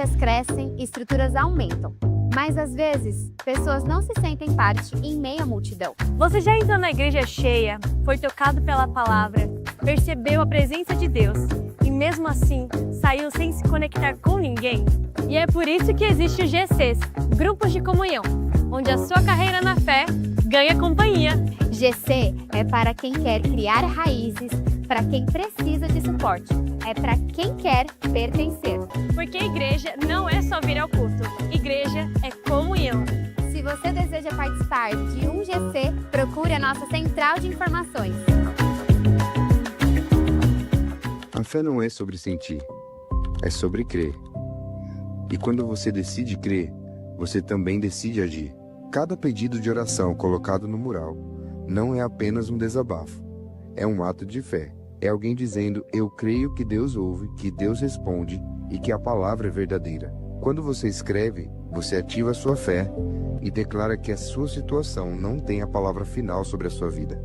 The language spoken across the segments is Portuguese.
Igrejas crescem e estruturas aumentam, mas às vezes pessoas não se sentem parte em meio à multidão. Você já entrou na igreja cheia, foi tocado pela palavra, percebeu a presença de Deus e mesmo assim saiu sem se conectar com ninguém? E é por isso que existe o GCs, Grupos de Comunhão, onde a sua carreira na fé ganha companhia. GC é para quem quer criar raízes, para quem precisa de suporte, é para quem quer pertencer. Porque a igreja não é só vir ao culto, igreja é comunhão. Se você deseja participar de um GC, procure a nossa central de informações. A fé não é sobre sentir, é sobre crer. E quando você decide crer, você também decide agir. Cada pedido de oração colocado no mural não é apenas um desabafo, é um ato de fé. É alguém dizendo: eu creio que Deus ouve, que Deus responde e que a palavra é verdadeira. Quando você escreve, você ativa a sua fé e declara que a sua situação não tem a palavra final sobre a sua vida.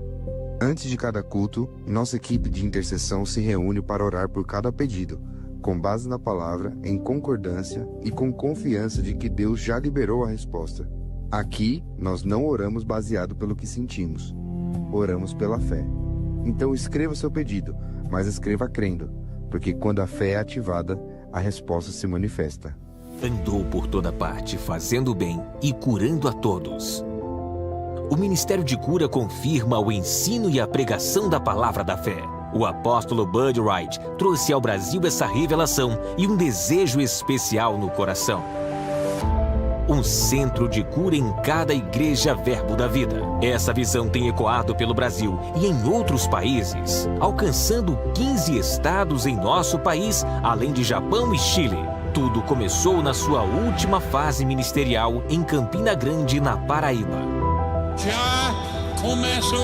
Antes de cada culto, nossa equipe de intercessão se reúne para orar por cada pedido, com base na palavra, em concordância e com confiança de que Deus já liberou a resposta. Aqui, nós não oramos baseado pelo que sentimos, oramos pela fé. Então escreva seu pedido, mas escreva crendo, porque quando a fé é ativada, a resposta se manifesta. Andou por toda parte, fazendo bem e curando a todos. O Ministério de Cura confirma o ensino e a pregação da palavra da fé. O apóstolo Bud Wright trouxe ao Brasil essa revelação e um desejo especial no coração. Um centro de cura em cada igreja Verbo da Vida. Essa visão tem ecoado pelo Brasil e em outros países, alcançando 15 estados em nosso país, além de Japão e Chile. Tudo começou na sua última fase ministerial em Campina Grande, na Paraíba. Já começou,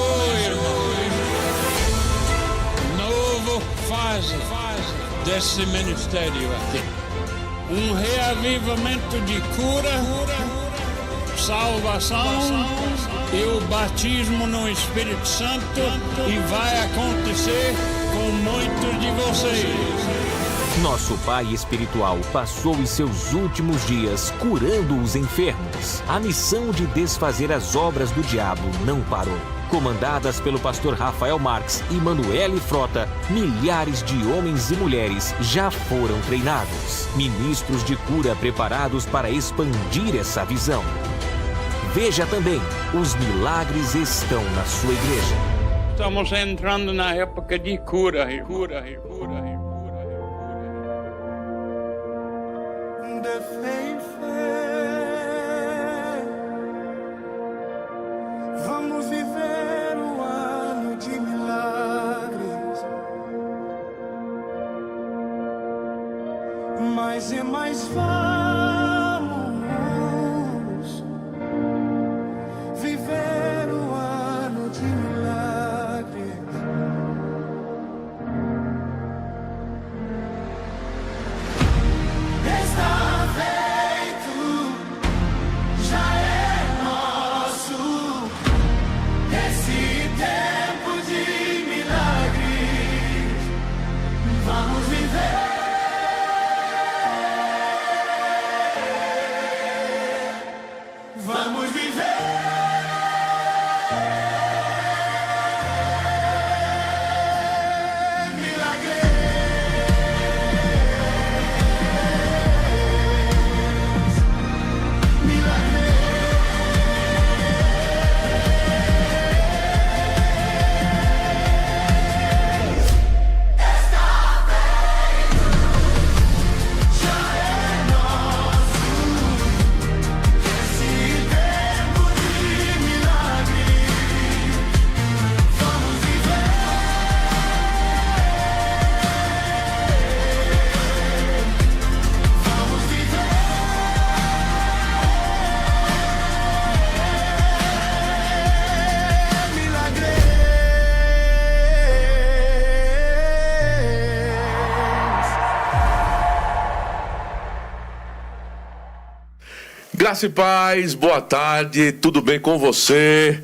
irmão. Nova fase desse ministério aqui. Um reavivamento de cura, salvação e o batismo no Espírito Santo, e vai acontecer com muitos de vocês. Nosso pai espiritual passou os seus últimos dias curando os enfermos. A missão de desfazer as obras do diabo não parou. Comandadas pelo pastor Rafael Marques e Manuele Frota, milhares de homens e mulheres já foram treinados. Ministros de cura preparados para expandir essa visão. Veja também, os milagres estão na sua igreja. Estamos entrando na época de cura. De fé em fé, vamos viver um ano de milagres, mais e mais vamos viver um ano de milagres. Está feito, já é nosso, esse tempo de milagres, vamos viver, vamos viver. Graça e paz, boa tarde, tudo bem com você?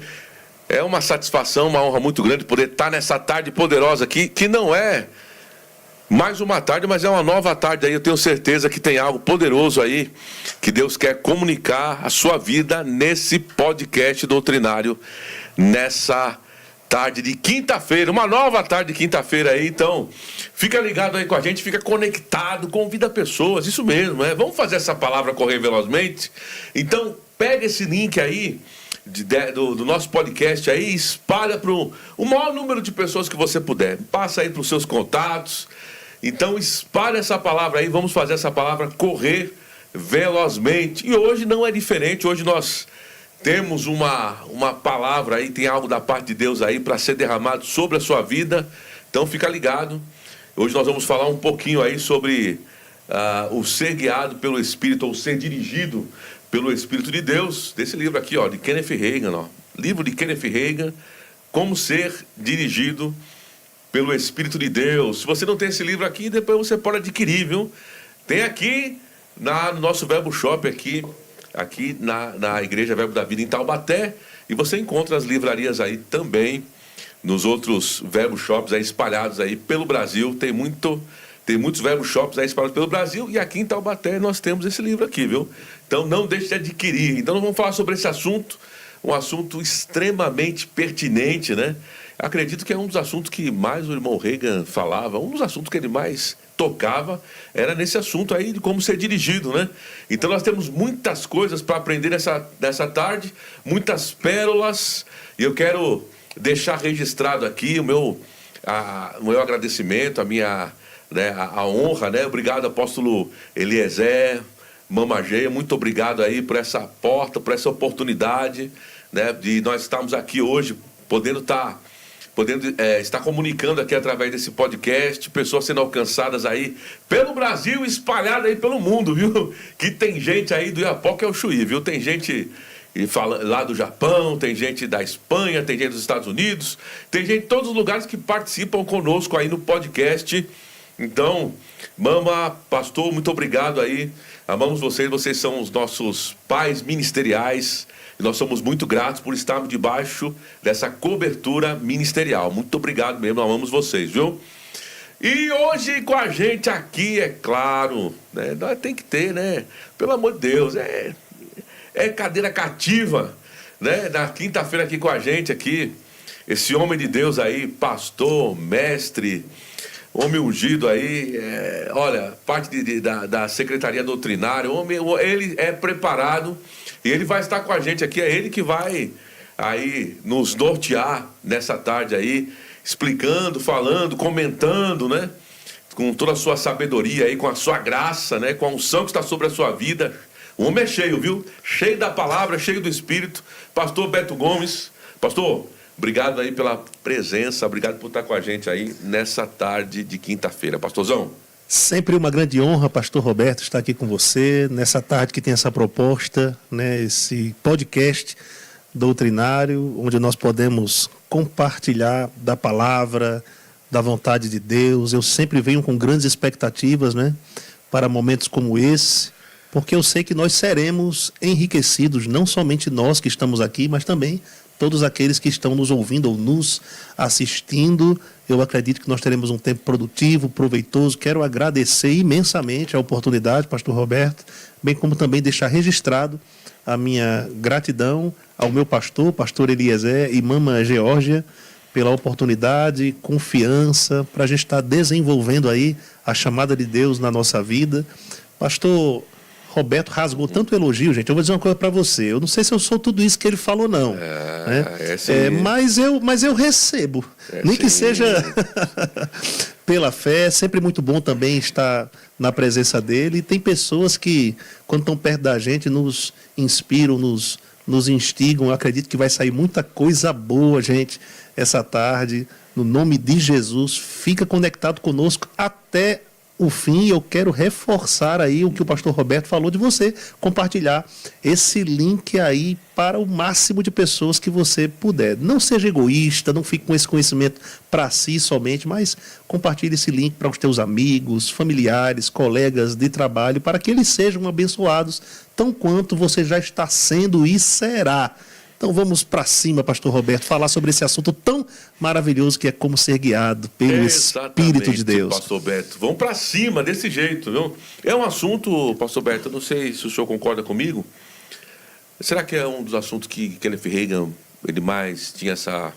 É uma satisfação, uma honra muito grande poder estar nessa tarde poderosa aqui, que não é Mais uma tarde, mas é uma nova tarde aí. Eu tenho certeza que tem algo poderoso aí que Deus quer comunicar a sua vida nesse podcast doutrinário, nessa tarde de quinta-feira, uma nova tarde de quinta-feira aí. Então, fica ligado aí com a gente, fica conectado, convida pessoas, isso mesmo, né? Vamos fazer essa palavra correr velozmente? Então, pega esse link aí do nosso podcast aí e espalha para o maior número de pessoas que você puder. Passa aí para os seus contatos. Então, espalha essa palavra aí, vamos fazer essa palavra correr velozmente. E hoje não é diferente, hoje nós temos uma palavra aí, tem algo da parte de Deus aí para ser derramado sobre a sua vida. Então fica ligado. Hoje nós vamos falar um pouquinho aí sobre o ser guiado pelo Espírito, ou ser dirigido pelo Espírito de Deus. Desse livro aqui, ó, de Kenneth Hagin, ó. Livro de Kenneth Hagin, Como Ser Dirigido pelo Espírito de Deus. Se você não tem esse livro aqui, depois você pode adquirir, viu? Tem aqui no nosso Verbo Shop aqui na Igreja Verbo da Vida em Taubaté, e você encontra as livrarias aí também nos outros Verbo Shops aí espalhados aí pelo Brasil. Tem muitos Verbo Shops aí espalhados pelo Brasil, e aqui em Taubaté nós temos esse livro aqui, viu? Então não deixe de adquirir. Então nós vamos falar sobre esse assunto, um assunto extremamente pertinente, né? Acredito que é um dos assuntos que mais o irmão Hagin falava, um dos assuntos que ele mais tocava era nesse assunto aí de como ser dirigido, né? Então nós temos muitas coisas para aprender nessa tarde, muitas pérolas, e eu quero deixar registrado aqui o meu agradecimento, a honra, né? Obrigado, apóstolo Eliezer, Mama Geia, muito obrigado aí por essa porta, por essa oportunidade, né? De nós estarmos aqui hoje, podendo estar comunicando aqui através desse podcast, pessoas sendo alcançadas aí pelo Brasil, espalhadas aí pelo mundo, viu? Que tem gente aí do Iapoca ao Chuí, viu? Tem gente lá do Japão, tem gente da Espanha, tem gente dos Estados Unidos, tem gente de todos os lugares que participam conosco aí no podcast. Então, Mama, pastor, muito obrigado aí. Amamos vocês são os nossos pais ministeriais. E nós somos muito gratos por estarmos debaixo dessa cobertura ministerial. Muito obrigado mesmo, nós amamos vocês, viu? E hoje com a gente aqui, é claro, né? Nós tem que ter, né? Pelo amor de Deus, é cadeira cativa, né? Na quinta-feira aqui com a gente aqui, esse homem de Deus aí, pastor, mestre, homem ungido aí, olha, parte da secretaria doutrinária, ele é preparado. E ele vai estar com a gente aqui, é ele que vai aí nos nortear nessa tarde aí, explicando, falando, comentando, né? Com toda a sua sabedoria aí, com a sua graça, né? Com a unção que está sobre a sua vida. O homem é cheio, viu? Cheio da palavra, cheio do Espírito. Pastor Beto Gomes. Pastor, obrigado aí pela presença, obrigado por estar com a gente aí nessa tarde de quinta-feira. Pastorzão. Sempre uma grande honra, pastor Roberto, estar aqui com você, nessa tarde que tem essa proposta, né, esse podcast doutrinário, onde nós podemos compartilhar da palavra, da vontade de Deus. Eu sempre venho com grandes expectativas, né, para momentos como esse, porque eu sei que nós seremos enriquecidos, não somente nós que estamos aqui, mas também todos aqueles que estão nos ouvindo ou nos assistindo. Eu acredito que nós teremos um tempo produtivo, proveitoso. Quero agradecer imensamente a oportunidade, pastor Roberto, bem como também deixar registrado a minha gratidão ao meu pastor Eliezer e Mama Geórgia, pela oportunidade, confiança, para a gente estar desenvolvendo aí a chamada de Deus na nossa vida. Pastor Roberto rasgou tanto elogio, gente. Eu vou dizer uma coisa para você. Eu não sei se eu sou tudo isso que ele falou, não. Mas eu recebo. Nem que seja pela fé. É sempre muito bom também estar na presença dele. E tem pessoas que, quando estão perto da gente, nos inspiram, nos instigam. Eu acredito que vai sair muita coisa boa, gente, essa tarde. No nome de Jesus, fica conectado conosco até o fim. Eu quero reforçar aí o que o pastor Roberto falou de você compartilhar esse link aí para o máximo de pessoas que você puder. Não seja egoísta, não fique com esse conhecimento para si somente, mas compartilhe esse link para os teus amigos, familiares, colegas de trabalho, para que eles sejam abençoados, tão quanto você já está sendo e será Então vamos para cima, pastor Roberto, falar sobre esse assunto tão maravilhoso que é como ser guiado pelo Espírito de Deus. Pastor Beto, vamos para cima desse jeito, viu? É um assunto, pastor Beto, eu não sei se o senhor concorda comigo. Será que é um dos assuntos que Kenneth Hagin, ele mais tinha essa...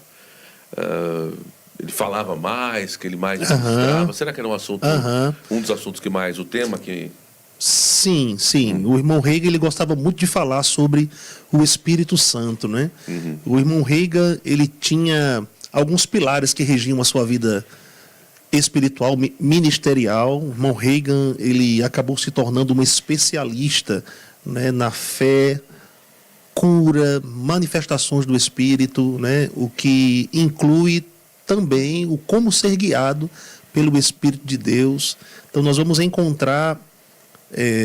ele falava mais, que ele mais demonstrava? Será que era um assunto, um dos assuntos que mais, o tema que... Sim. O irmão Hagin, ele gostava muito de falar sobre o Espírito Santo, né? O irmão Hagin, ele tinha alguns pilares que regiam a sua vida espiritual, ministerial. O irmão Hagin, ele acabou se tornando um especialista, né, na fé, cura, manifestações do Espírito, né? O que inclui também o como ser guiado pelo Espírito de Deus. Então nós vamos encontrar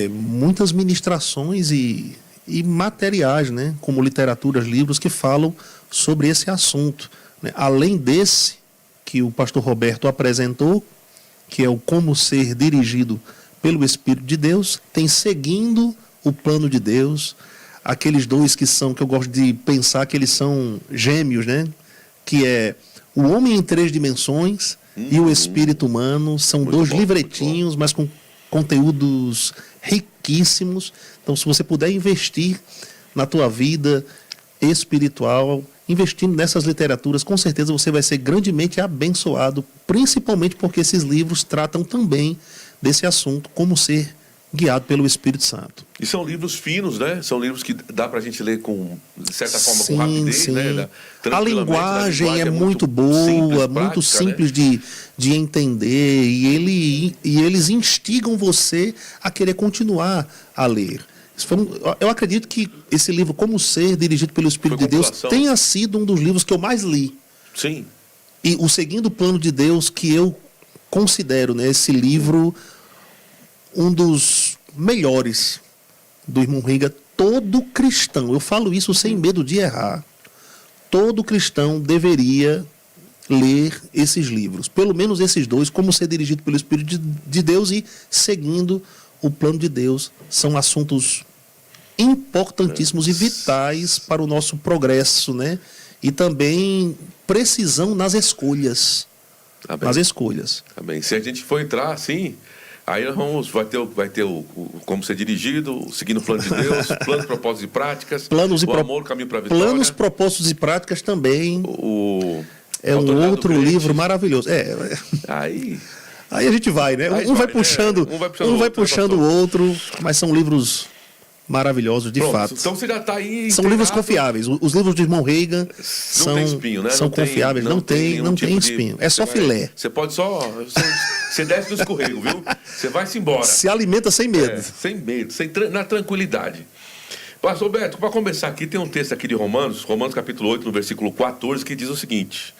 muitas ministrações e materiais, né, como literaturas, livros que falam sobre esse assunto, né? Além desse que o pastor Roberto apresentou, que é o como ser dirigido pelo Espírito de Deus, tem Seguindo o Plano de Deus, aqueles dois que eu gosto de pensar que eles são gêmeos, né? Que é O Homem em Três Dimensões e O Espírito Humano. São dois livretinhos, mas com conteúdos riquíssimos. Então, se você puder investir na tua vida espiritual, investindo nessas literaturas, com certeza você vai ser grandemente abençoado, principalmente porque esses livros tratam também desse assunto, como ser guiado pelo Espírito Santo. E são livros finos, né? São livros que dá pra gente ler com, de certa forma, com rapidez, né? A linguagem é muito boa, simples, muito simples, né, de entender, e eles instigam você a querer continuar a ler. Eu acredito que esse livro, Como Ser Dirigido pelo Espírito de Deus, tenha sido um dos livros que eu mais li. Sim. E o Seguindo o Plano de Deus, que eu considero, né, esse livro um dos melhores do irmão Hagin. Todo cristão, eu falo isso sem medo de errar, todo cristão deveria ler esses livros, pelo menos esses dois, Como Ser Dirigido pelo Espírito de Deus e Seguindo o Plano de Deus. São assuntos importantíssimos e vitais para o nosso progresso, né? E também precisão nas escolhas. Nas escolhas. Tá bem. Se a gente for entrar assim, aí nós vai ter o Como Ser Dirigido, Seguindo o Plano de Deus, Planos, Propósitos e Práticas, Amor, Caminho para a Vitória. Planos, Propósitos e Práticas também é um outro livro maravilhoso. Aí a gente vai, né? Um vai puxando o outro, mas são livros maravilhosos, de fato. Então você já está aí. São livros confiáveis. Os livros do irmão Hagin são espinho, né? São confiáveis. Não tem espinho. É só filé. Você pode só... Você desce no escorrego, viu? Você vai-se embora. Se alimenta sem medo. Sem medo, na tranquilidade. Pastor Beto, para começar aqui, tem um texto aqui de Romanos capítulo 8, no versículo 14, que diz o seguinte: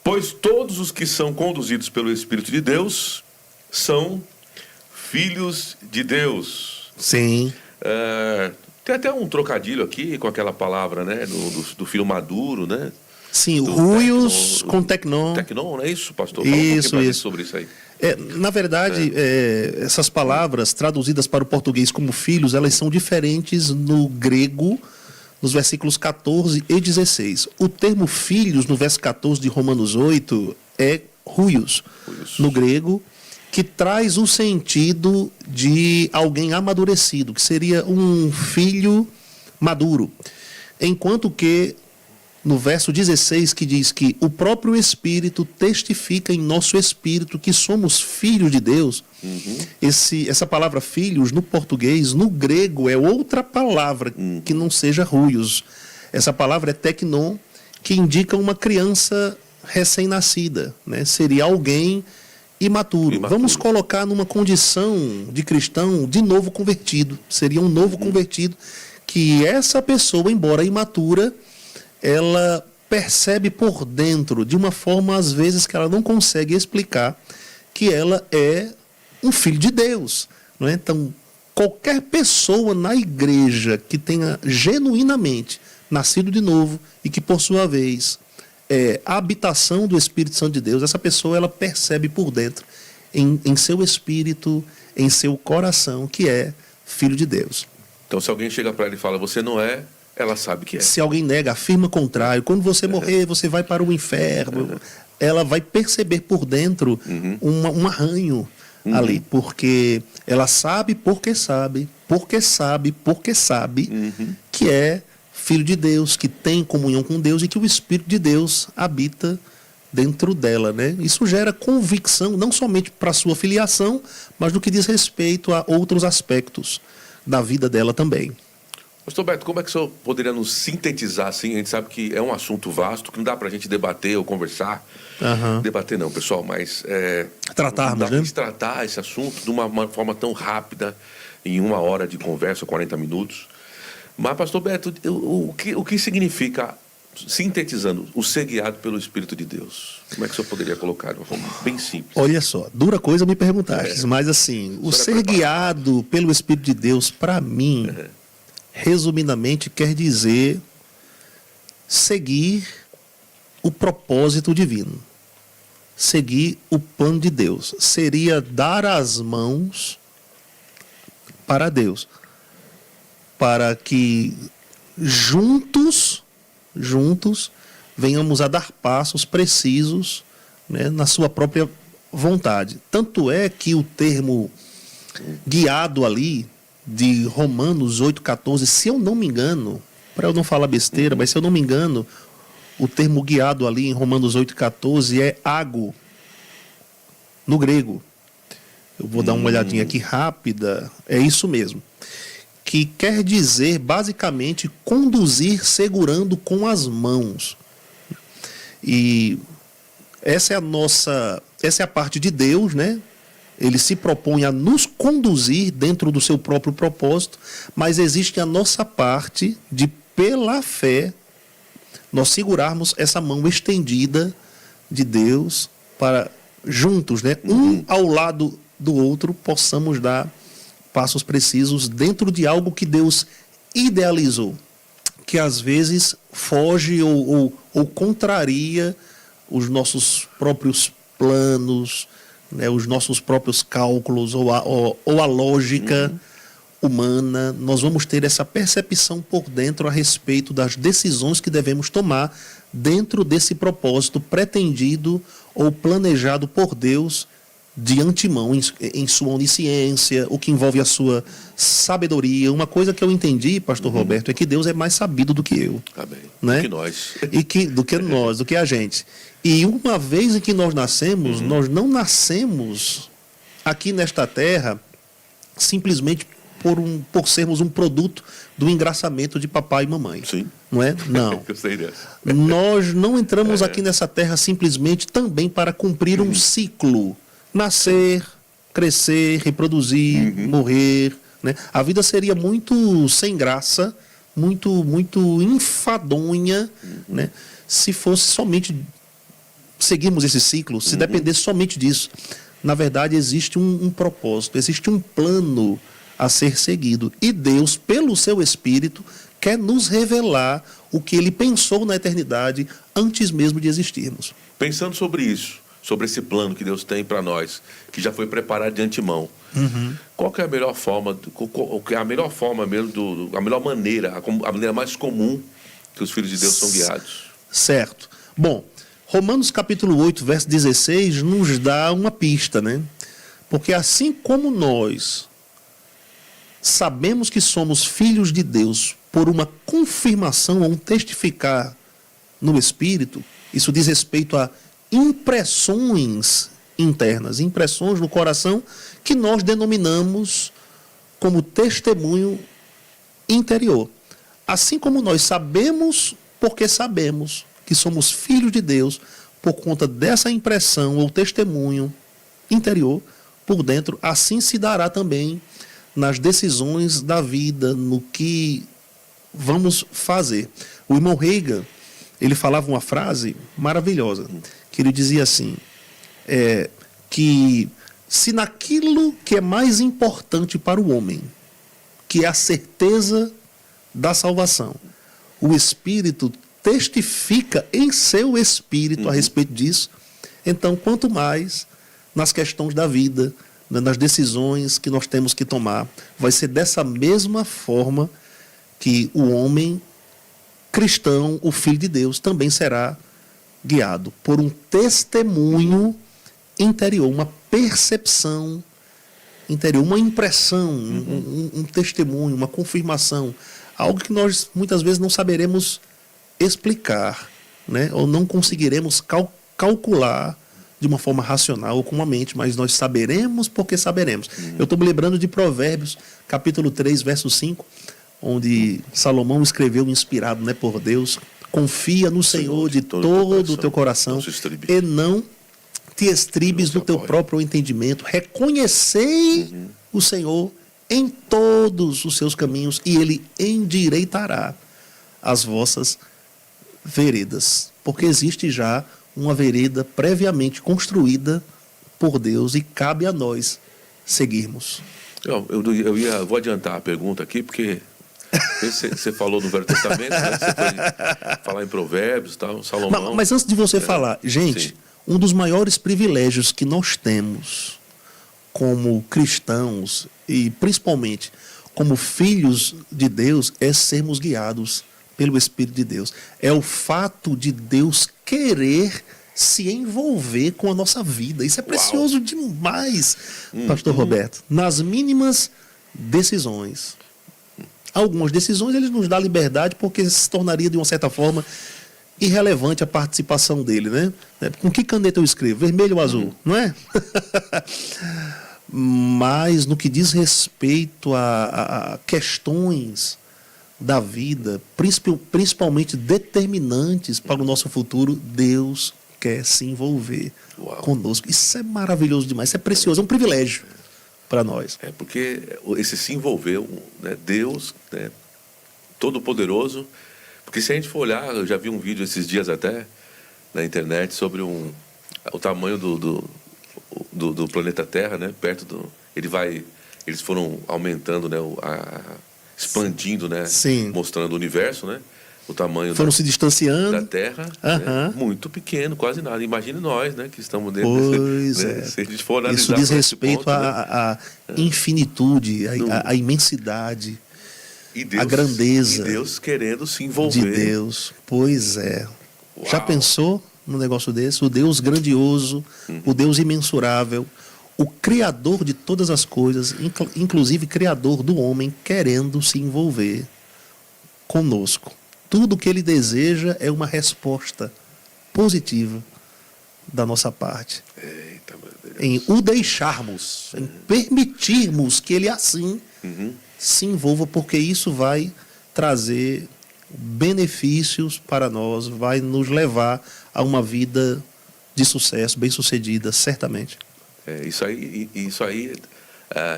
pois todos os que são conduzidos pelo Espírito de Deus são filhos de Deus. Sim. Tem até um trocadilho aqui com aquela palavra, né? Do filho maduro, né? Sim, o huios com tecnon. Tecnon, não é isso, pastor? Isso. Sobre isso aí. Na verdade, essas palavras traduzidas para o português como filhos, elas são diferentes no grego, nos versículos 14 e 16. O termo filhos, no verso 14 de Romanos 8, é huios, no grego, que traz o sentido de alguém amadurecido, que seria um filho maduro. Enquanto que, no verso 16, que diz que o próprio Espírito testifica em nosso espírito que somos filhos de Deus. Essa palavra filhos, no português, no grego, é outra palavra que não seja huios. Essa palavra é teknon, que indica uma criança recém-nascida, né? Seria alguém imaturo. Vamos colocar numa condição de cristão de novo convertido. Seria um novo convertido, que essa pessoa, embora imatura, ela percebe por dentro, de uma forma às vezes que ela não consegue explicar, que ela é um filho de Deus, não é? Então, qualquer pessoa na igreja que tenha genuinamente nascido de novo e que, por sua vez, é a habitação do Espírito Santo de Deus, essa pessoa, ela percebe por dentro, em seu espírito, em seu coração, que é filho de Deus. Então, se alguém chega para ele e fala, você não é Ela sabe que é. Se alguém nega, afirma contrário. Quando você morrer, você vai para o inferno. Ela vai perceber por dentro um arranho ali, porque ela sabe porque sabe que é filho de Deus, que tem comunhão com Deus e que o Espírito de Deus habita dentro dela, né? Isso gera convicção, não somente para a sua filiação, mas no que diz respeito a outros aspectos da vida dela também. Pastor Beto, como é que o senhor poderia nos sintetizar assim? A gente sabe que é um assunto vasto, que não dá para a gente debater ou conversar. Debater não, pessoal, mas... tratarmos, dá né? pra gente tratar esse assunto de uma forma tão rápida, em 1 hora de conversa, 40 minutos. Mas, pastor Beto, o que significa, sintetizando, o ser guiado pelo Espírito de Deus? Como é que o senhor poderia colocar de uma forma bem simples? Olha só, dura coisa me perguntaste, mas assim, o ser guiado pelo Espírito de Deus, para mim, resumidamente, quer dizer seguir o propósito divino. Seguir o plano de Deus. Seria dar as mãos para Deus. Para que juntos, venhamos a dar passos precisos, né, na sua própria vontade. Tanto é que o termo guiado ali, de Romanos 8,14, se eu não me engano, para eu não falar besteira, mas se eu não me engano, o termo guiado ali em Romanos 8,14 é ago, no grego. Eu vou dar uma olhadinha aqui rápida, é isso mesmo. Que quer dizer, basicamente, conduzir segurando com as mãos. E essa é a parte de Deus, né? Ele se propõe a nos conduzir dentro do seu próprio propósito, mas existe a nossa parte de, pela fé, nós segurarmos essa mão estendida de Deus para juntos, né? Um ao lado do outro, possamos dar passos precisos dentro de algo que Deus idealizou, que às vezes foge ou contraria os nossos próprios planos, né, os nossos próprios cálculos ou a lógica humana. Nós vamos ter essa percepção por dentro a respeito das decisões que devemos tomar dentro desse propósito pretendido ou planejado por Deus de antemão, em sua onisciência, o que envolve a sua sabedoria. Uma coisa que eu entendi, pastor Roberto, é que Deus é mais sabido do que eu. Amém. Né? Do que nós. Do que a gente. E uma vez em que nós nascemos, nós não nascemos aqui nesta terra simplesmente por sermos um produto do engraçamento de papai e mamãe. Sim. Não é? Não. Eu sei dessa. Nós não entramos aqui nessa terra simplesmente também para cumprir um ciclo. Nascer, crescer, reproduzir, morrer. Né? A vida seria muito sem graça, muito enfadonha, né? Se fosse somente seguirmos esse ciclo, se dependesse somente disso. Na verdade, existe um propósito, existe um plano a ser seguido. E Deus, pelo seu Espírito, quer nos revelar o que Ele pensou na eternidade antes mesmo de existirmos. Pensando sobre isso, sobre esse plano que Deus tem para nós, que já foi preparado de antemão, qual que é a melhor forma, a melhor maneira, a maneira mais comum que os filhos de Deus são guiados? Certo. Bom, Romanos capítulo 8, verso 16, nos dá uma pista, né? Porque assim como nós sabemos que somos filhos de Deus por uma confirmação ou um testificar no Espírito, isso diz respeito a impressões internas, impressões no coração que nós denominamos como testemunho interior. Assim como nós sabemos, porque sabemos que somos filhos de Deus por conta dessa impressão ou testemunho interior por dentro, assim se dará também nas decisões da vida, no que vamos fazer. O irmão Reagan, ele falava uma frase maravilhosa, que ele dizia assim, que se naquilo que é mais importante para o homem, que é a certeza da salvação, o Espírito testifica em seu espírito a respeito disso, então quanto mais nas questões da vida, nas decisões que nós temos que tomar, vai ser dessa mesma forma que o homem cristão, o Filho de Deus, também será guiado por um testemunho interior, uma percepção interior, uma impressão, um testemunho, uma confirmação, algo que nós muitas vezes não saberemos explicar, né? Ou não conseguiremos calcular de uma forma racional ou com a mente, mas nós saberemos porque saberemos. Eu estou me lembrando de Provérbios, capítulo 3, verso 5, onde Salomão escreveu, inspirado, né, por Deus: confia no Senhor de todo o teu coração e não te estribes no teu próprio entendimento. Reconhecei o Senhor em todos os seus caminhos e Ele endireitará as vossas veredas. Porque existe já uma vereda previamente construída por Deus e cabe a nós seguirmos. Eu vou adiantar a pergunta aqui, porque você falou no Velho Testamento, né? Você foi falar em Provérbios, tal, Salomão. Mas antes de você falar, gente, sim. Um dos maiores privilégios que nós temos como cristãos e principalmente como filhos de Deus é sermos guiados pelo Espírito de Deus. É o fato de Deus querer se envolver com a nossa vida. Isso é precioso demais, Pastor Roberto. Nas mínimas decisões. Algumas decisões ele nos dá liberdade porque se tornaria, de uma certa forma, irrelevante a participação dele, né? Com que caneta eu escrevo? Vermelho ou azul? Não é? Mas no que diz respeito a questões da vida, principalmente determinantes para o nosso futuro, Deus quer se envolver conosco. Isso é maravilhoso demais, isso é precioso, é um privilégio para nós. É porque esse se envolveu, né, Deus, né, Todo-Poderoso, porque se a gente for olhar, eu já vi um vídeo esses dias até na internet sobre o tamanho do planeta Terra, né, perto do... Eles foram aumentando, né, expandindo, né, sim, mostrando o universo, né, o tamanho foram se distanciando da Terra, né, muito pequeno, quase nada. Imagine nós, né, que estamos dentro pois né, é. se a gente for analisar isso diz respeito ponto, à infinitude, à imensidade, e Deus, a grandeza e Deus querendo se envolver. De Deus. Pois é. Já pensou num negócio desse? O Deus grandioso, o Deus imensurável, o Criador de todas as coisas, inclusive Criador do homem, querendo se envolver conosco. Tudo que Ele deseja é uma resposta positiva da nossa parte. Eita, meu Deus. Em o deixarmos, em permitirmos que Ele assim se envolva, porque isso vai trazer benefícios para nós, vai nos levar a uma vida de sucesso, bem-sucedida, certamente. Isso aí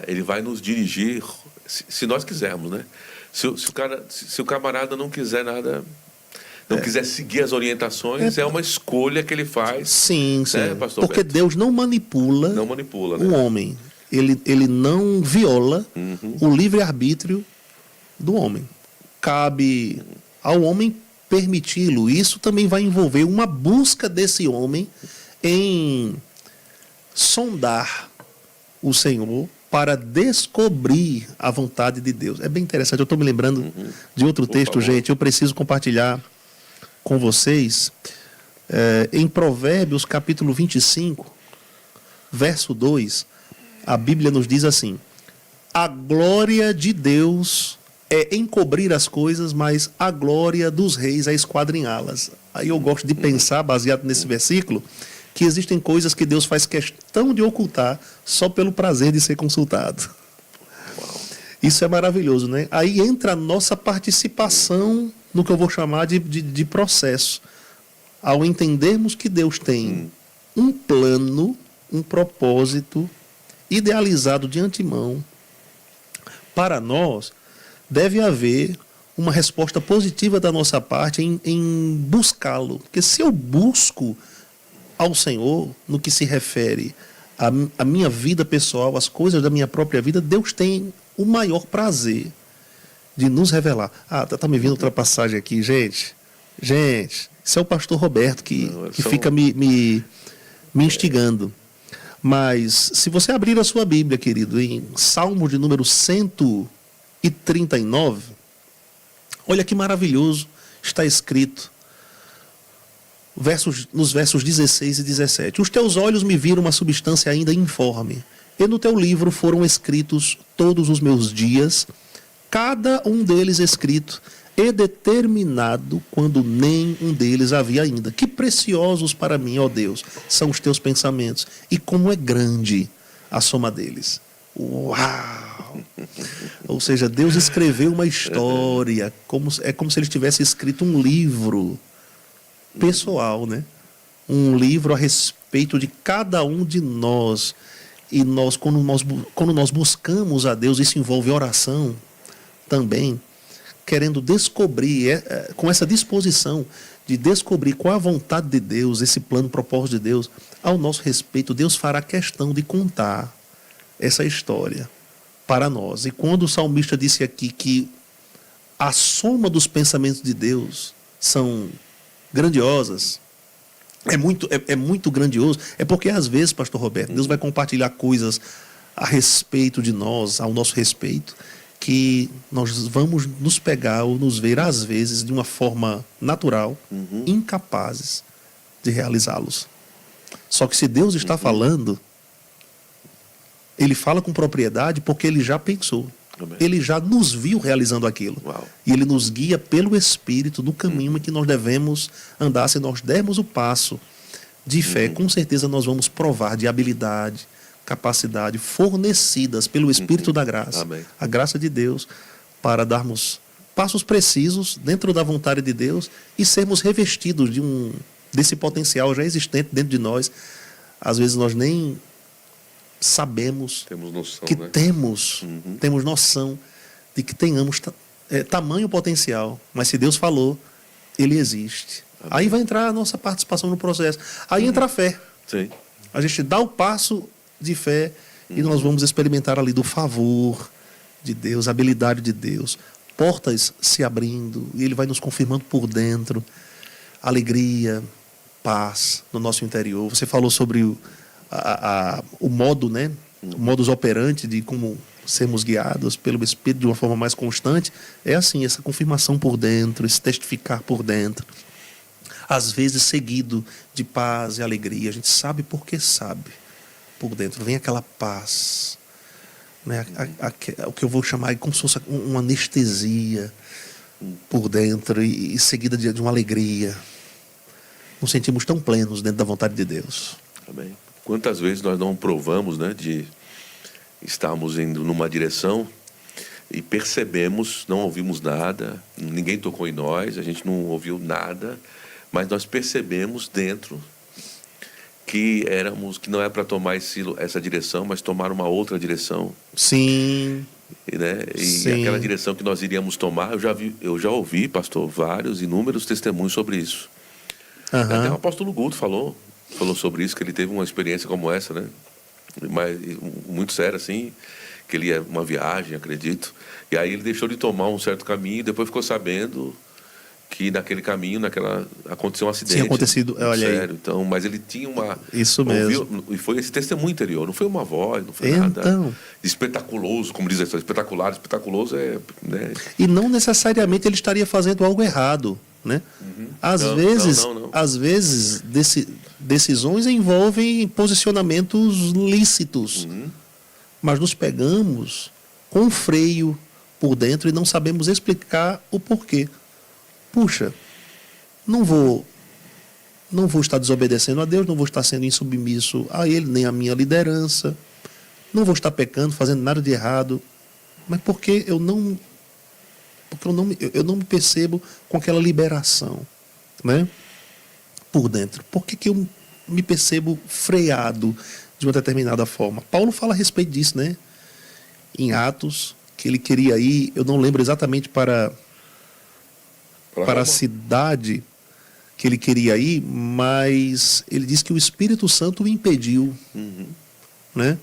ele vai nos dirigir, se nós quisermos, né? Se o camarada não quiser nada, não quiser seguir as orientações, é uma escolha que ele faz. Sim, sim. Né, Pastor porque Beto? Deus não manipula, né? o homem. Ele não viola o livre-arbítrio do homem. Cabe ao homem permiti-lo. Isso também vai envolver uma busca desse homem em sondar o Senhor para descobrir a vontade de Deus. É bem interessante. Eu estou me lembrando de outro texto, gente. Eu preciso compartilhar com vocês. Em Provérbios, capítulo 25, verso 2, a Bíblia nos diz assim: a glória de Deus é encobrir as coisas, mas a glória dos reis é esquadrinhá-las. Aí eu gosto de pensar, baseado nesse versículo, que existem coisas que Deus faz questão de ocultar só pelo prazer de ser consultado. Isso é maravilhoso, né? Aí entra a nossa participação no que eu vou chamar de processo. Ao entendermos que Deus tem um plano, um propósito idealizado de antemão para nós, deve haver uma resposta positiva da nossa parte em buscá-lo. Porque se eu busco ao Senhor, no que se refere à minha vida pessoal, às coisas da minha própria vida, Deus tem o maior prazer de nos revelar. Tá me vindo outra passagem aqui, gente. Gente, isso é o pastor Roberto que fica me instigando. Mas, se você abrir a sua Bíblia, querido, em Salmo de número 139, olha que maravilhoso está escrito nos versos 16 e 17. Os teus olhos me viram uma substância ainda informe, e no teu livro foram escritos todos os meus dias, cada um deles escrito e determinado quando nem um deles havia ainda. Que preciosos para mim, ó Deus, são os teus pensamentos, e como é grande a soma deles. Uau! Ou seja, Deus escreveu uma história, é como se ele tivesse escrito um livro pessoal, né? Um livro a respeito de cada um de nós. E quando nós buscamos a Deus, isso envolve oração também, querendo descobrir, com essa disposição de descobrir qual a vontade de Deus, esse plano, propósito de Deus, ao nosso respeito, Deus fará questão de contar essa história para nós. E quando o salmista disse aqui que a soma dos pensamentos de Deus são grandiosas, é muito grandioso, é porque às vezes, pastor Roberto, Deus vai compartilhar coisas a respeito de nós, ao nosso respeito, que nós vamos nos pegar ou nos ver, às vezes, de uma forma natural, incapazes de realizá-los. Só que se Deus está falando, ele fala com propriedade porque ele já pensou. Amém. Ele já nos viu realizando aquilo. Uau. E ele nos guia pelo Espírito no caminho em que nós devemos andar. Se nós dermos o passo de fé, com certeza nós vamos provar de habilidade, capacidade fornecidas pelo Espírito da graça. Amém. A graça de Deus, para darmos passos precisos dentro da vontade de Deus e sermos revestidos desse potencial já existente dentro de nós. Às vezes nós nem sabemos Temos noção, que né? temos noção de que tenhamos tamanho potencial, mas se Deus falou, ele existe. Amém. Aí vai entrar a nossa participação no processo. Aí entra a fé. Sim. A gente dá o passo de fé e nós vamos experimentar ali do favor de Deus, a habilidade de Deus, portas se abrindo e ele vai nos confirmando por dentro, alegria, paz no nosso interior. Você falou sobre o modo, né? O modus operandi de como sermos guiados pelo Espírito de uma forma mais constante. É assim, essa confirmação por dentro, esse testificar por dentro. Às vezes seguido de paz e alegria. A gente sabe porque sabe. Por dentro vem aquela paz, né? O que eu vou chamar como se fosse uma anestesia por dentro e seguida de uma alegria. Nos sentimos tão plenos dentro da vontade de Deus. Amém. Quantas vezes nós não provamos, né, de estarmos indo numa direção e percebemos, não ouvimos nada, ninguém tocou em nós, a gente não ouviu nada, mas nós percebemos dentro que não é para tomar essa direção, mas tomar uma outra direção. Sim. E aquela direção que nós iríamos tomar, eu já ouvi, pastor, inúmeros testemunhos sobre isso. Até o apóstolo Guto falou sobre isso, que ele teve uma experiência como essa, né? Mas muito séria, assim, que ele ia uma viagem, acredito. E aí ele deixou de tomar um certo caminho e depois ficou sabendo que naquele caminho, aconteceu um acidente. Tinha acontecido, olha aí. Sério. Então, mas ele tinha uma... Isso mesmo. E foi esse testemunho interior, não foi uma voz, não foi nada espetaculoso, como diz a história, espetaculoso é... Né? E não necessariamente ele estaria fazendo algo errado, né? Às vezes decisões envolvem posicionamentos lícitos, mas nos pegamos com um freio por dentro e não sabemos explicar o porquê. Puxa, não vou estar desobedecendo a Deus, não vou estar sendo insubmisso a Ele, nem a minha liderança, não vou estar pecando, fazendo nada de errado, mas porque eu não me percebo com aquela liberação, né? Por dentro. Por que eu me percebo freado de uma determinada forma? Paulo fala a respeito disso, né? Em Atos, que ele queria ir, eu não lembro exatamente para a cidade que ele queria ir, mas ele diz que o Espírito Santo o impediu, né?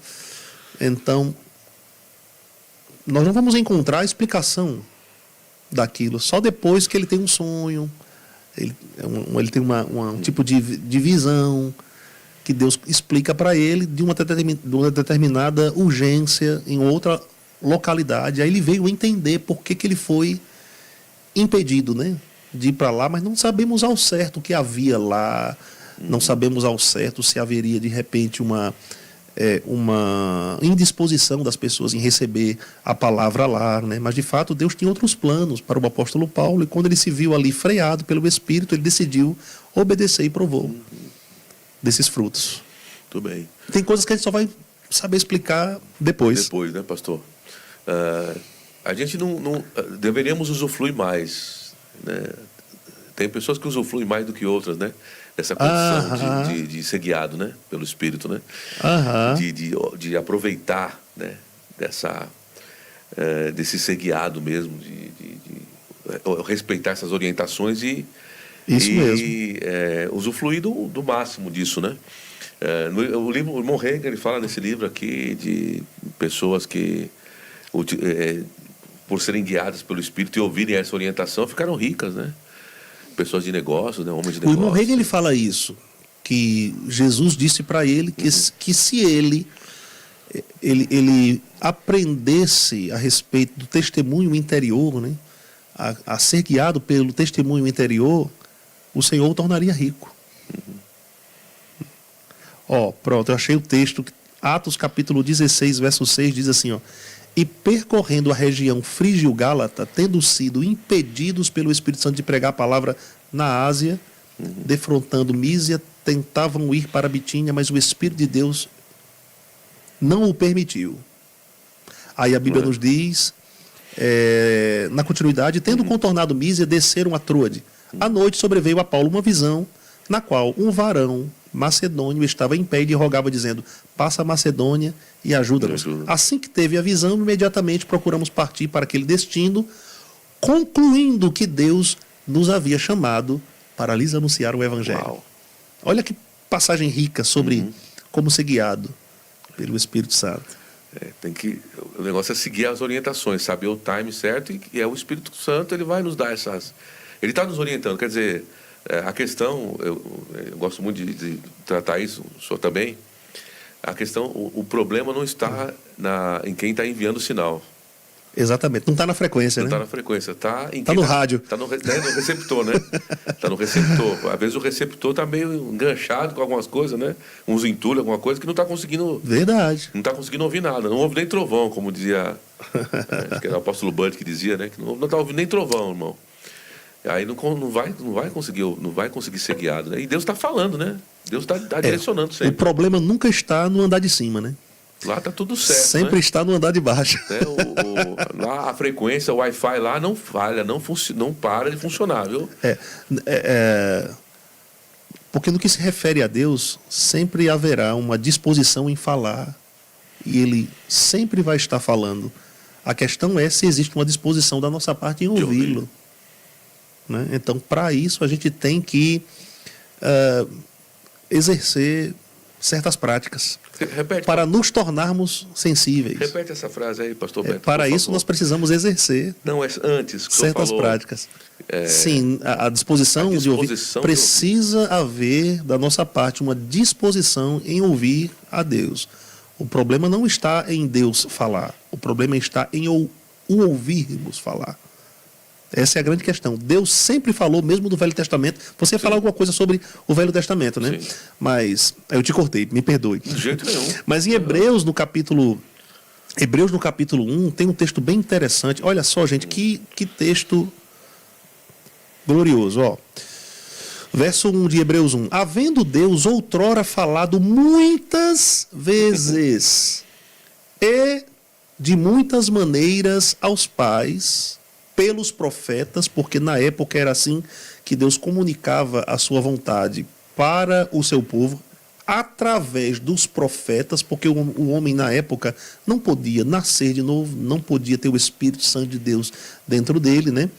Então, nós não vamos encontrar a explicação daquilo, só depois que ele tem um sonho, ele tem um tipo de visão que Deus explica para ele de uma determinada urgência em outra localidade. Aí ele veio entender por que ele foi impedido, né? de ir para lá, mas não sabemos ao certo o que havia lá, não sabemos ao certo se haveria de repente uma indisposição das pessoas em receber a palavra lá, né? Mas de fato Deus tinha outros planos para o apóstolo Paulo, e quando ele se viu ali freado pelo Espírito, ele decidiu obedecer e provou desses frutos. Tudo bem. Tem coisas que a gente só vai saber explicar depois. Depois, né, pastor? A gente não deveríamos usufruir mais, né? Tem pessoas que usufruem mais do que outras, né? Dessa condição de ser guiado, né? Pelo Espírito, né? De aproveitar, né? Desse ser guiado mesmo, de respeitar essas orientações e usufruir do máximo disso, né? O irmão Reagan, ele fala nesse livro aqui de pessoas que por serem guiadas pelo Espírito e ouvirem essa orientação, ficaram ricas, né? Pessoas de negócios, né? Homens de negócios. O irmão Reagan, ele fala isso, que Jesus disse para ele que se ele aprendesse a respeito do testemunho interior, né? A ser guiado pelo testemunho interior, o Senhor o tornaria rico. Pronto, eu achei o texto, Atos capítulo 16, verso 6, diz assim, e percorrendo a região frígio-gálata, tendo sido impedidos pelo Espírito Santo de pregar a palavra na Ásia, defrontando Mísia, tentavam ir para Bitínia, mas o Espírito de Deus não o permitiu. Aí a Bíblia nos diz, na continuidade, tendo contornado Mísia, desceram a Troade. À noite sobreveio a Paulo uma visão, na qual um varão macedônio estava em pé e lhe rogava, dizendo, passa a Macedônia e ajuda-nos. Assim que teve a visão, imediatamente procuramos partir para aquele destino, concluindo que Deus nos havia chamado para lhes anunciar o Evangelho. Uau. Olha que passagem rica sobre como ser guiado pelo Espírito Santo. O negócio é seguir as orientações, saber o time certo, e é o Espírito Santo, ele vai nos dar essas... Ele está nos orientando, quer dizer... A questão, eu gosto muito de tratar isso, o senhor também. A questão, o problema não está em quem está enviando o sinal. Exatamente, não está na frequência, não né? Não está na frequência, está no rádio. Está no receptor, né? Está no receptor. Às vezes o receptor está meio enganchado com algumas coisas, né? Uns entulhos, alguma coisa que não está conseguindo... Verdade. Não está conseguindo ouvir nada. Não ouve nem trovão, como dizia... acho que era o apóstolo Bud que dizia, né? Que não está ouvindo nem trovão, irmão. Aí não vai conseguir ser guiado, né? E Deus está falando, né? Deus está direcionando sempre. O problema nunca está no andar de cima, né? Lá está tudo certo. Sempre, né? Está no andar de baixo. Lá a frequência, o Wi-Fi lá não falha, não para de funcionar, viu? Porque no que se refere a Deus, sempre haverá uma disposição em falar, e Ele sempre vai estar falando. A questão é se existe uma disposição da nossa parte em ouvi-lo. Né? Então, para isso, a gente tem que exercer certas práticas. Repete, para nos tornarmos sensíveis. Repete essa frase aí, pastor Beto. Para isso, nós precisamos exercer antes que certas práticas. Sim, a disposição de ouvir. Precisa haver, da nossa parte, uma disposição em ouvir a Deus. O problema não está em Deus falar. O problema está em o ouvirmos falar. Essa é a grande questão. Deus sempre falou, mesmo no Velho Testamento. Você ia falar alguma coisa sobre o Velho Testamento, né? Sim. Mas eu te cortei, me perdoe. De jeito nenhum. Mas em Hebreus, no capítulo 1, tem um texto bem interessante. Olha só, gente, que texto glorioso. Verso 1 de Hebreus 1. Havendo Deus outrora falado muitas vezes e de muitas maneiras aos pais... pelos profetas, porque na época era assim que Deus comunicava a sua vontade para o seu povo, através dos profetas, porque o homem na época não podia nascer de novo, não podia ter o Espírito Santo de Deus dentro dele, né?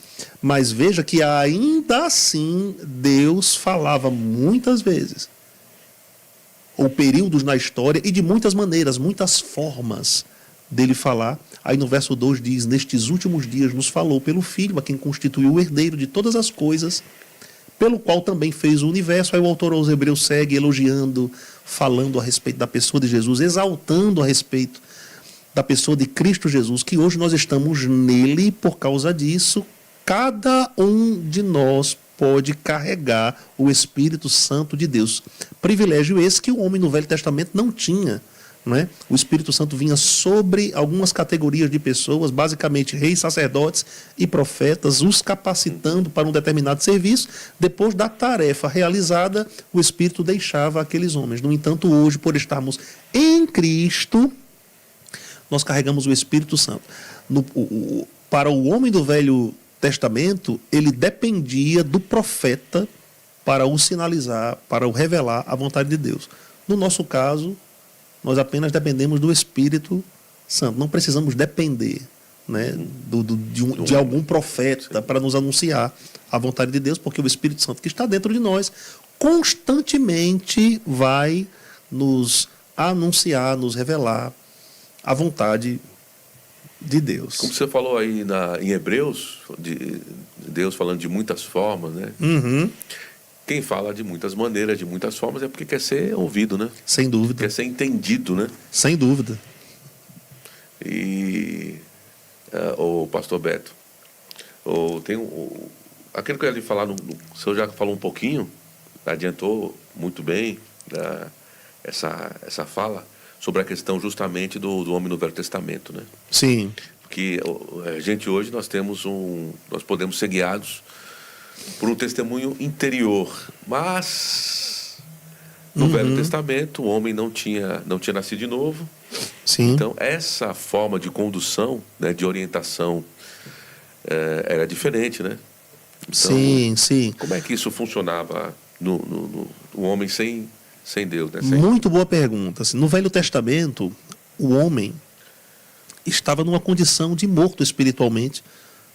Mas veja que ainda assim Deus falava muitas vezes, ou períodos na história, e de muitas maneiras, muitas formas dele falar. Aí no verso 2 diz, nestes últimos dias nos falou pelo Filho, a quem constituiu o herdeiro de todas as coisas, pelo qual também fez o universo. Aí o autor aos Hebreus segue elogiando, falando a respeito da pessoa de Jesus, exaltando a respeito da pessoa de Cristo Jesus, que hoje nós estamos nele por causa disso, cada um de nós pode carregar o Espírito Santo de Deus. Privilégio esse que o homem no Velho Testamento não tinha. Não é? O Espírito Santo vinha sobre algumas categorias de pessoas, basicamente reis, sacerdotes e profetas, os capacitando para um determinado serviço. Depois da tarefa realizada, o Espírito deixava aqueles homens. No entanto, hoje, por estarmos em Cristo, nós carregamos o Espírito Santo. Para o homem do Velho Testamento, ele dependia do profeta para o sinalizar, para o revelar a vontade de Deus. No nosso caso, nós apenas dependemos do Espírito Santo. Não precisamos depender, né, de algum profeta para nos anunciar a vontade de Deus, porque o Espírito Santo que está dentro de nós constantemente vai nos anunciar, nos revelar a vontade de Deus. Como você falou aí em Hebreus, de Deus falando de muitas formas, né? Quem fala de muitas maneiras, de muitas formas, é porque quer ser ouvido, né? Sem dúvida. Quer ser entendido, né? Sem dúvida. E o pastor Beto, aquilo que eu ia lhe falar, o senhor já falou um pouquinho, adiantou muito bem essa fala sobre a questão justamente do homem no Velho Testamento, né? Sim. Porque a gente hoje nós podemos ser guiados por um testemunho interior, mas no Velho Testamento o homem não tinha nascido de novo. Sim. Então essa forma de condução, né, de orientação era diferente, né? Então, sim. Como é que isso funcionava no homem sem Deus, né? Muito boa pergunta. No Velho Testamento, o homem estava numa condição de morto espiritualmente.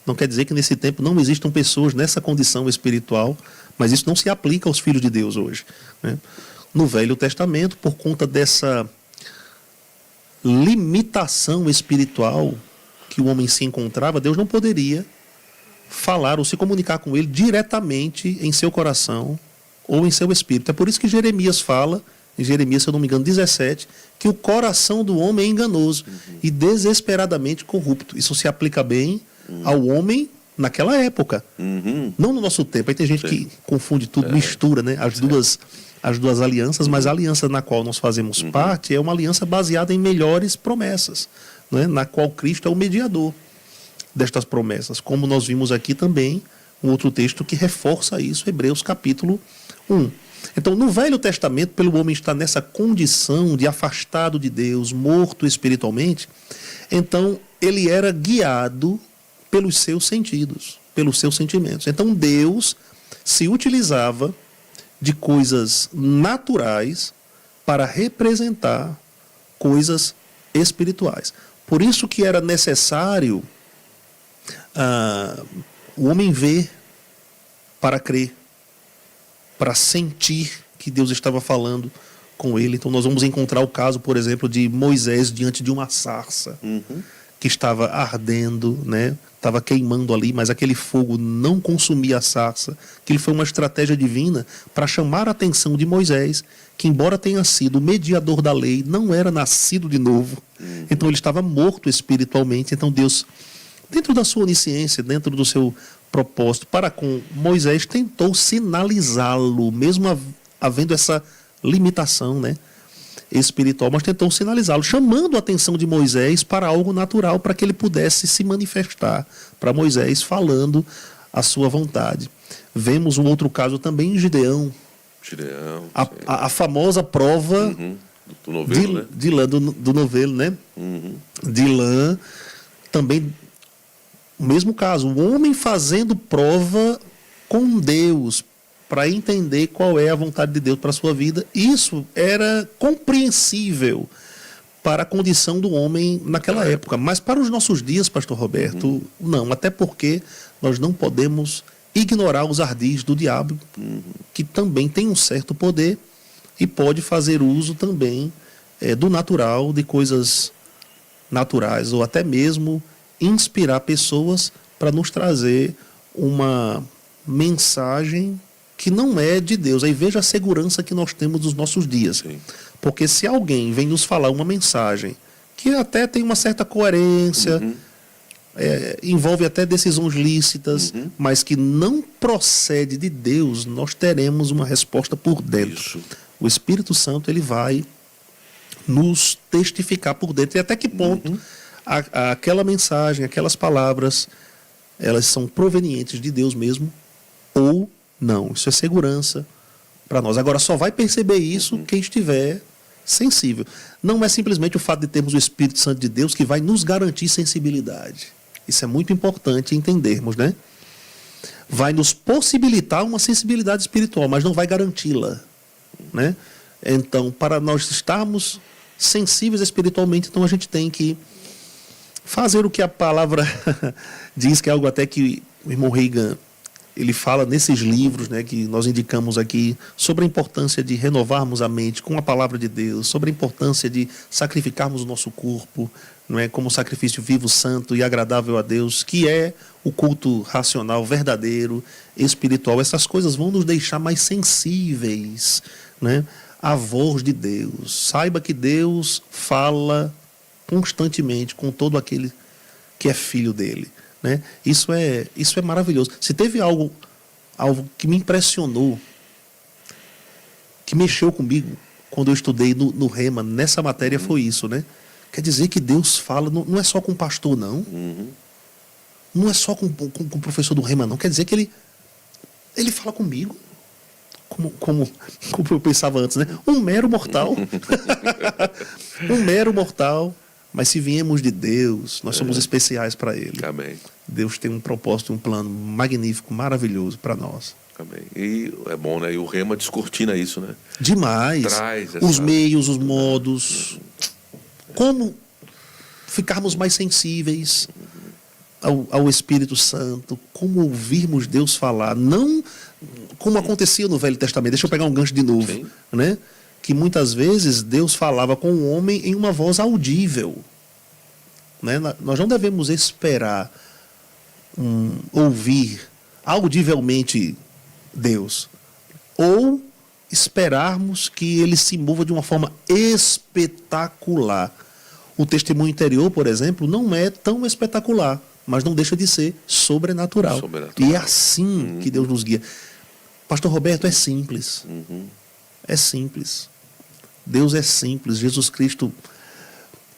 Não quer dizer que nesse tempo não existam pessoas nessa condição espiritual, mas isso não se aplica aos filhos de Deus hoje, né? No Velho Testamento, por conta dessa limitação espiritual que o homem se encontrava, Deus não poderia falar ou se comunicar com ele diretamente em seu coração ou em seu espírito. É por isso que Jeremias fala, em Jeremias, se eu não me engano, 17, que o coração do homem é enganoso e desesperadamente corrupto. Isso se aplica bem ao homem naquela época, não no nosso tempo. Aí tem gente que confunde tudo, mistura, né, as duas alianças, mas a aliança na qual nós fazemos parte é uma aliança baseada em melhores promessas, né, na qual Cristo é o mediador destas promessas, como nós vimos aqui também um outro texto que reforça isso, Hebreus capítulo 1. Então, no Velho Testamento, pelo homem estar nessa condição de afastado de Deus, morto espiritualmente, então ele era guiado pelos seus sentidos, pelos seus sentimentos. Então Deus se utilizava de coisas naturais para representar coisas espirituais. Por isso que era necessário o homem ver para crer, para sentir que Deus estava falando com ele. Então nós vamos encontrar o caso, por exemplo, de Moisés diante de uma sarça que estava ardendo, né? Estava queimando ali, mas aquele fogo não consumia a sarça. Aquilo foi uma estratégia divina para chamar a atenção de Moisés, que embora tenha sido o mediador da lei, não era nascido de novo. Então ele estava morto espiritualmente. Então Deus, dentro da sua onisciência, dentro do seu propósito para com Moisés, tentou sinalizá-lo, mesmo havendo essa limitação, né, espiritual, mas tentou sinalizá-lo, chamando a atenção de Moisés para algo natural, para que ele pudesse se manifestar para Moisés, falando a sua vontade. Vemos um outro caso também em Gideão. A famosa prova do novelo, de lã, do novelo, né? De lã, também o mesmo caso, o homem fazendo prova com Deus para entender qual é a vontade de Deus para a sua vida. Isso era compreensível para a condição do homem naquela época. Mas para os nossos dias, pastor Roberto, não. Até porque nós não podemos ignorar os ardis do diabo, que também tem um certo poder e pode fazer uso também do natural, de coisas naturais, ou até mesmo inspirar pessoas para nos trazer uma mensagem que não é de Deus. Aí veja a segurança que nós temos dos nossos dias. Sim. Porque se alguém vem nos falar uma mensagem que até tem uma certa coerência, envolve até decisões lícitas, mas que não procede de Deus, nós teremos uma resposta por dentro. Isso. O Espírito Santo, ele vai nos testificar por dentro. E até que ponto aquela mensagem, aquelas palavras, elas são provenientes de Deus mesmo ou não. Isso é segurança para nós. Agora, só vai perceber isso quem estiver sensível. Não é simplesmente o fato de termos o Espírito Santo de Deus que vai nos garantir sensibilidade. Isso é muito importante entendermos, né? Vai nos possibilitar uma sensibilidade espiritual, mas não vai garanti-la, né? Então, para nós estarmos sensíveis espiritualmente, então a gente tem que fazer o que a palavra diz, que é algo até que o irmão Reagan, ele fala nesses livros, né, que nós indicamos aqui, sobre a importância de renovarmos a mente com a palavra de Deus, sobre a importância de sacrificarmos o nosso corpo, não é, como sacrifício vivo, santo e agradável a Deus, que é o culto racional, verdadeiro, espiritual. Essas coisas vão nos deixar mais sensíveis, né, à voz de Deus. Saiba que Deus fala constantemente com todo aquele que é filho dele, né? Isso é maravilhoso. Se teve algo que me impressionou, que mexeu comigo quando eu estudei no Rema, nessa matéria, foi isso, né? Quer dizer que Deus fala, não é só com o pastor, não. Não é só com o professor do Rema, não. Quer dizer que ele fala comigo. Como eu pensava antes, né? Um mero mortal. Um mero mortal. Mas se viemos de Deus, nós somos especiais para Ele. Amém. Deus tem um propósito, um plano magnífico, maravilhoso para nós. Amém. E é bom, né? E o Rema descortina isso, né? Demais. Traz essa... Os meios, os modos. Como ficarmos mais sensíveis ao Espírito Santo. Como ouvirmos Deus falar. Não como acontecia no Velho Testamento. Deixa eu pegar um gancho de novo. Sim. Né? Que muitas vezes Deus falava com o homem em uma voz audível. Né? Nós não devemos esperar ouvir audivelmente Deus. Ou esperarmos que ele se mova de uma forma espetacular. O testemunho interior, por exemplo, não é tão espetacular, mas não deixa de ser sobrenatural. E é assim que Deus nos guia. Pastor Roberto, é simples. É simples. Deus é simples. Jesus Cristo,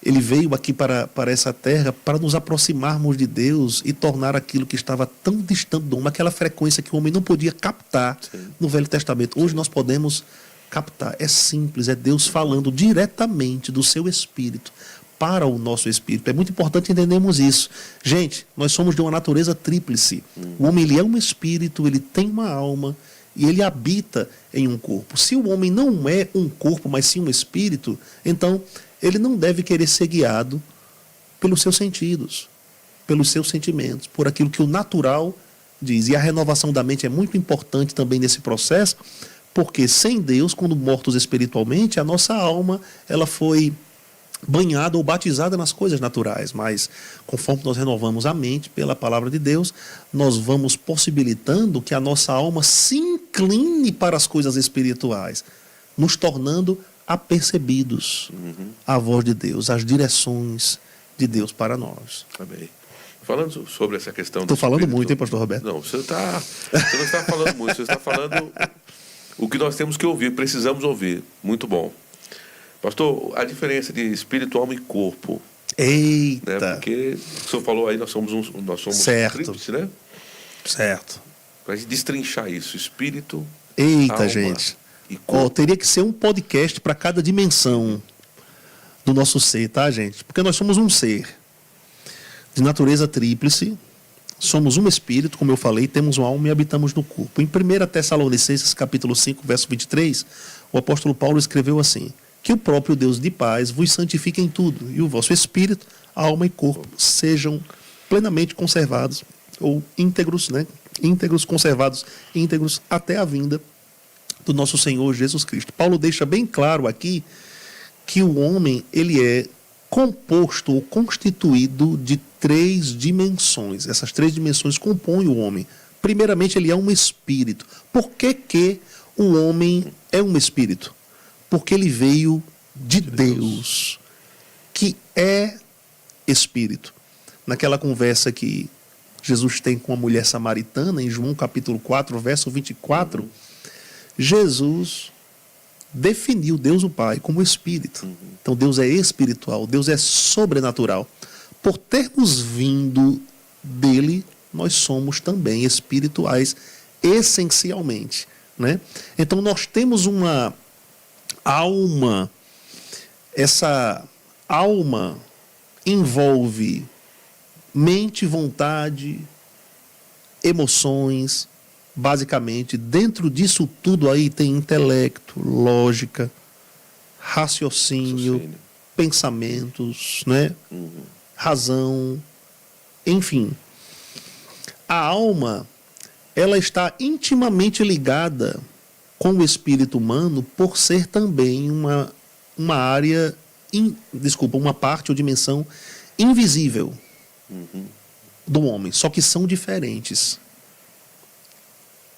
ele veio aqui para essa terra para nos aproximarmos de Deus e tornar aquilo que estava tão distante do homem, aquela frequência que o homem não podia captar no Velho Testamento. Hoje nós podemos captar. É simples, é Deus falando diretamente do seu espírito para o nosso espírito. É muito importante entendermos isso. Gente, nós somos de uma natureza tríplice. O homem, ele é um espírito, ele tem uma alma e ele habita em um corpo. Se o homem não é um corpo, mas sim um espírito, então ele não deve querer ser guiado pelos seus sentidos, pelos seus sentimentos, por aquilo que o natural diz. E a renovação da mente é muito importante também nesse processo, porque sem Deus, quando mortos espiritualmente, a nossa alma ela foi banhada ou batizada nas coisas naturais, mas conforme nós renovamos a mente pela palavra de Deus, nós vamos possibilitando que a nossa alma se incline para as coisas espirituais, nos tornando apercebidos à voz de Deus, às direções de Deus para nós. Amém. Falando sobre essa questão... Estou falando muito, hein, pastor Roberto? Não, você não está falando muito, você está falando o que nós temos que ouvir, precisamos ouvir. Muito bom. Pastor, a diferença de espírito, alma e corpo. Eita! Né? Porque o senhor falou aí, nós somos certo. tríplice, né? Certo. Para a gente destrinchar isso, espírito, eita, alma gente. E corpo. Teria que ser um podcast para cada dimensão do nosso ser, tá, gente? Porque nós somos um ser de natureza tríplice, somos um espírito, como eu falei, temos uma alma e habitamos no corpo. Em 1 Tessalonicenses, capítulo 5, verso 23, o apóstolo Paulo escreveu assim: que o próprio Deus de paz vos santifique em tudo, e o vosso espírito, alma e corpo sejam plenamente conservados, ou íntegros, né? Íntegros, conservados, íntegros, até a vinda do nosso Senhor Jesus Cristo. Paulo deixa bem claro aqui que o homem, ele é composto ou constituído de 3 dimensões. Essas 3 dimensões compõem o homem. Primeiramente, ele é um espírito. Por que o homem é um espírito? Porque ele veio de Deus, que é espírito. naquela conversa que Jesus tem com a mulher samaritana, em João capítulo 4, verso 24, Jesus definiu Deus o Pai como Espírito. Então Deus é espiritual, Deus é sobrenatural. Por termos vindo dele, nós somos também espirituais, essencialmente, né? Então nós temos uma alma, essa alma envolve mente, vontade, emoções, basicamente. Dentro disso tudo aí tem intelecto, lógica, raciocínio, pensamentos, né? Razão, enfim. A alma, ela está intimamente ligada com o espírito humano por ser também uma área, uma parte ou dimensão invisível do homem, só que são diferentes.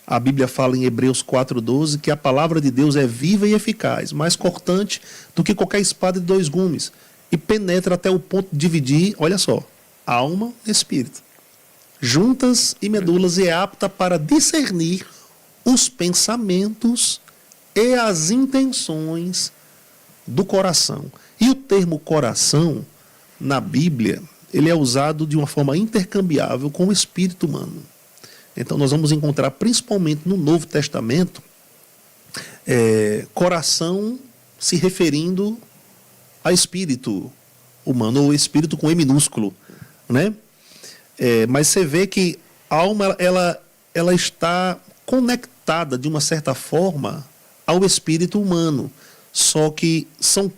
A Bíblia fala em Hebreus 4:12 que a palavra de Deus é viva e eficaz, mais cortante do que qualquer espada de 2 gumes, e penetra até o ponto de dividir, olha só, alma e espírito, juntas e medulas, e é apta para discernir os pensamentos e as intenções do coração. E o termo coração, na Bíblia, ele é usado de uma forma intercambiável com o espírito humano. Então nós vamos encontrar, principalmente no Novo Testamento, coração se referindo a espírito humano, ou espírito com E minúsculo, né? Mas você vê que a alma ela está conectada de uma certa forma ao espírito humano, só que são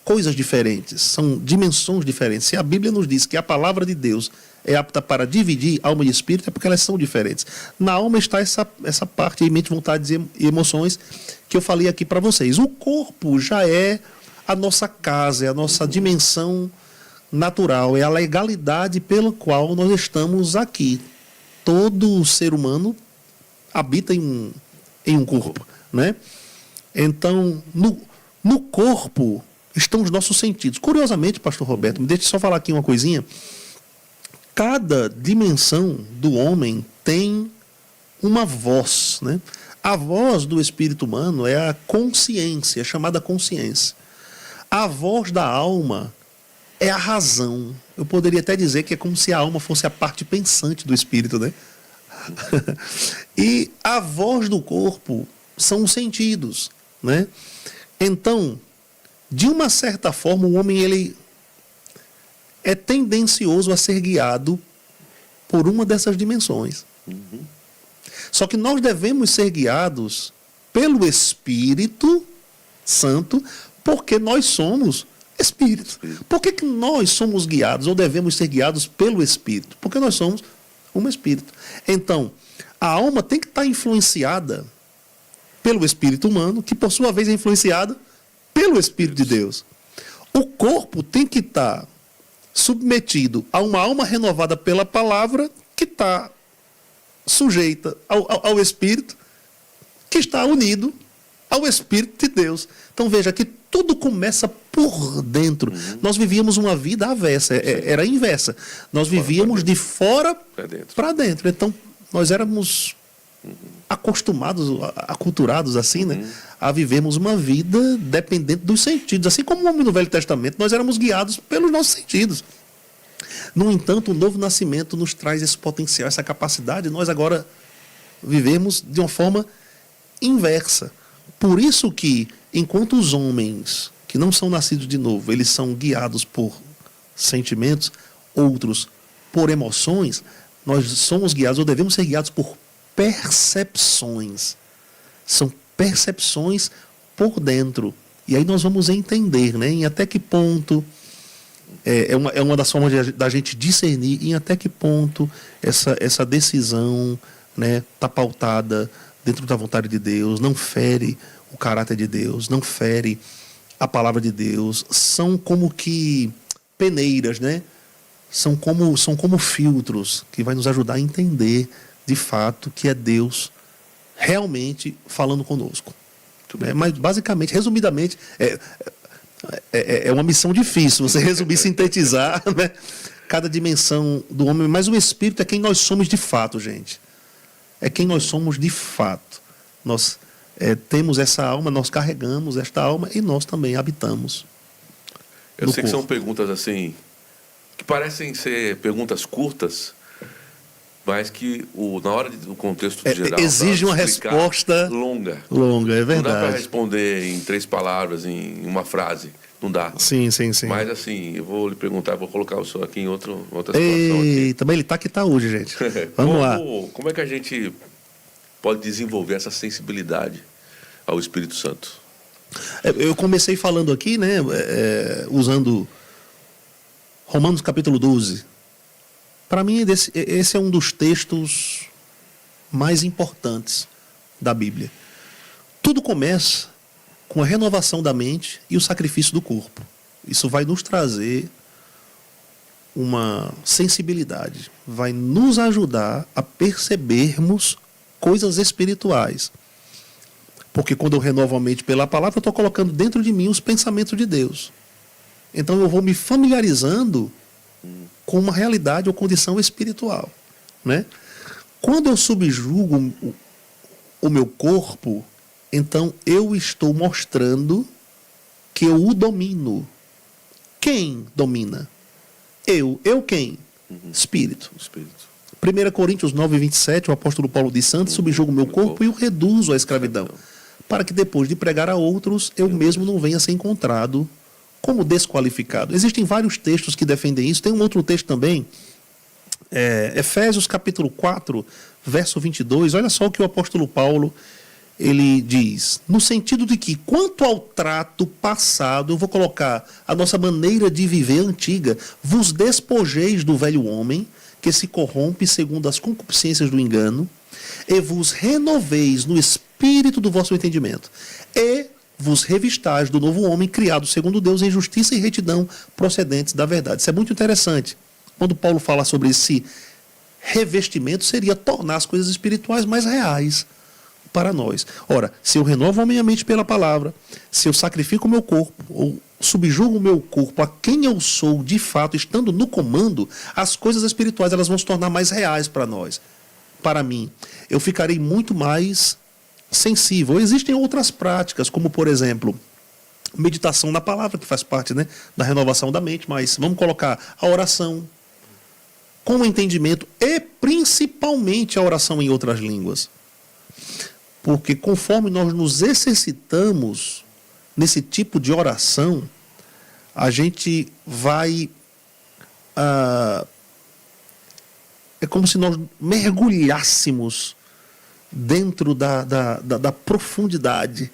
coisas diferentes, são dimensões diferentes. Se a Bíblia nos diz que a palavra de Deus é apta para dividir alma e espírito, é porque elas são diferentes. Na alma está essa parte de mente, vontades e emoções que eu falei aqui para vocês. O corpo já é a nossa casa, é a nossa dimensão natural, é a legalidade pela qual nós estamos aqui. Todo ser humano habita em um corpo, né? Então, no corpo estão os nossos sentidos. Curiosamente, pastor Roberto, me deixe só falar aqui uma coisinha. Cada dimensão do homem tem uma voz, né? A voz do espírito humano é a consciência, é chamada consciência. A voz da alma é a razão. Eu poderia até dizer que é como se a alma fosse a parte pensante do espírito, né? E a voz do corpo são os sentidos, né? Então, de uma certa forma, o homem ele é tendencioso a ser guiado por uma dessas dimensões. Só que nós devemos ser guiados pelo Espírito Santo, porque nós somos Espírito. Por que nós somos guiados ou devemos ser guiados pelo Espírito? Porque nós somos um Espírito. Então, a alma tem que estar influenciada pelo Espírito humano, que por sua vez é influenciado pelo Espírito de Deus. O corpo tem que estar submetido a uma alma renovada pela palavra, que está sujeita ao Espírito, que está unido ao Espírito de Deus. Então veja que tudo começa por dentro. Nós vivíamos uma vida avessa, era inversa. Nós vivíamos de fora para dentro. Então nós éramos acostumados, aculturados assim, né, a vivermos uma vida dependente dos sentidos. Assim como o homem no Velho Testamento, nós éramos guiados pelos nossos sentidos. No entanto, o novo nascimento nos traz esse potencial, essa capacidade, nós agora vivemos de uma forma inversa. Por isso que, enquanto os homens que não são nascidos de novo, eles são guiados por sentimentos, outros por emoções, nós somos guiados, ou devemos ser guiados por percepções. São percepções por dentro. E aí nós vamos entender, né, em até que ponto é uma das formas da gente discernir em até que ponto essa decisão, né, está pautada dentro da vontade de Deus, não fere o caráter de Deus, não fere a palavra de Deus. São como que peneiras, né? São como filtros que vai nos ajudar a entender de fato que é Deus realmente falando conosco. Mas basicamente, resumidamente, é uma missão difícil você resumir, sintetizar, né? cada dimensão do homem, mas o espírito é quem nós somos de fato, gente. É quem nós somos de fato. Nós temos essa alma, nós carregamos esta alma e nós também habitamos. Eu sei que são perguntas assim, que parecem ser perguntas curtas, mas que na hora do contexto geral exige uma resposta longa. Longa, é verdade. Não dá para responder em 3 palavras, em uma frase. Não dá. Sim. Mas assim, eu vou lhe perguntar, vou colocar o senhor aqui em outra situação. Eita, mas ele tá que tá hoje, gente. Vamos lá. Como é que a gente pode desenvolver essa sensibilidade ao Espírito Santo? Eu comecei falando aqui, né, usando Romanos capítulo 12. Para mim, esse é um dos textos mais importantes da Bíblia. Tudo começa com a renovação da mente e o sacrifício do corpo. Isso vai nos trazer uma sensibilidade, vai nos ajudar a percebermos coisas espirituais. Porque quando eu renovo a mente pela palavra, eu estou colocando dentro de mim os pensamentos de Deus. Então eu vou me familiarizando com uma realidade ou condição espiritual, né? Quando eu subjugo o meu corpo, então eu estou mostrando que eu o domino. Quem domina? Eu quem? Espírito. 1 Coríntios 9:27, o apóstolo Paulo diz: Santo, subjugo o meu corpo e o reduzo à escravidão, para que depois de pregar a outros, eu mesmo não venha a ser encontrado como desqualificado. Existem vários textos que defendem isso. Tem um outro texto também, Efésios capítulo 4, verso 22. Olha só o que o apóstolo Paulo ele diz, no sentido de que, quanto ao trato passado, eu vou colocar a nossa maneira de viver antiga, vos despojeis do velho homem, que se corrompe segundo as concupiscências do engano, e vos renoveis no espírito do vosso entendimento, e vos revistais do novo homem, criado segundo Deus em justiça e retidão procedentes da verdade. Isso é muito interessante. Quando Paulo fala sobre esse revestimento, seria tornar as coisas espirituais mais reais para nós. Ora, se eu renovo a minha mente pela palavra, se eu sacrifico o meu corpo, ou subjugo o meu corpo a quem eu sou de fato, estando no comando, as coisas espirituais elas vão se tornar mais reais para nós. Para mim, eu ficarei muito mais sensível. Existem outras práticas, como por exemplo, meditação na palavra, que faz parte, né, da renovação da mente, mas vamos colocar a oração com o entendimento e principalmente a oração em outras línguas. Porque conforme nós nos exercitamos nesse tipo de oração, a gente vai... é como se nós mergulhássemos dentro da profundidade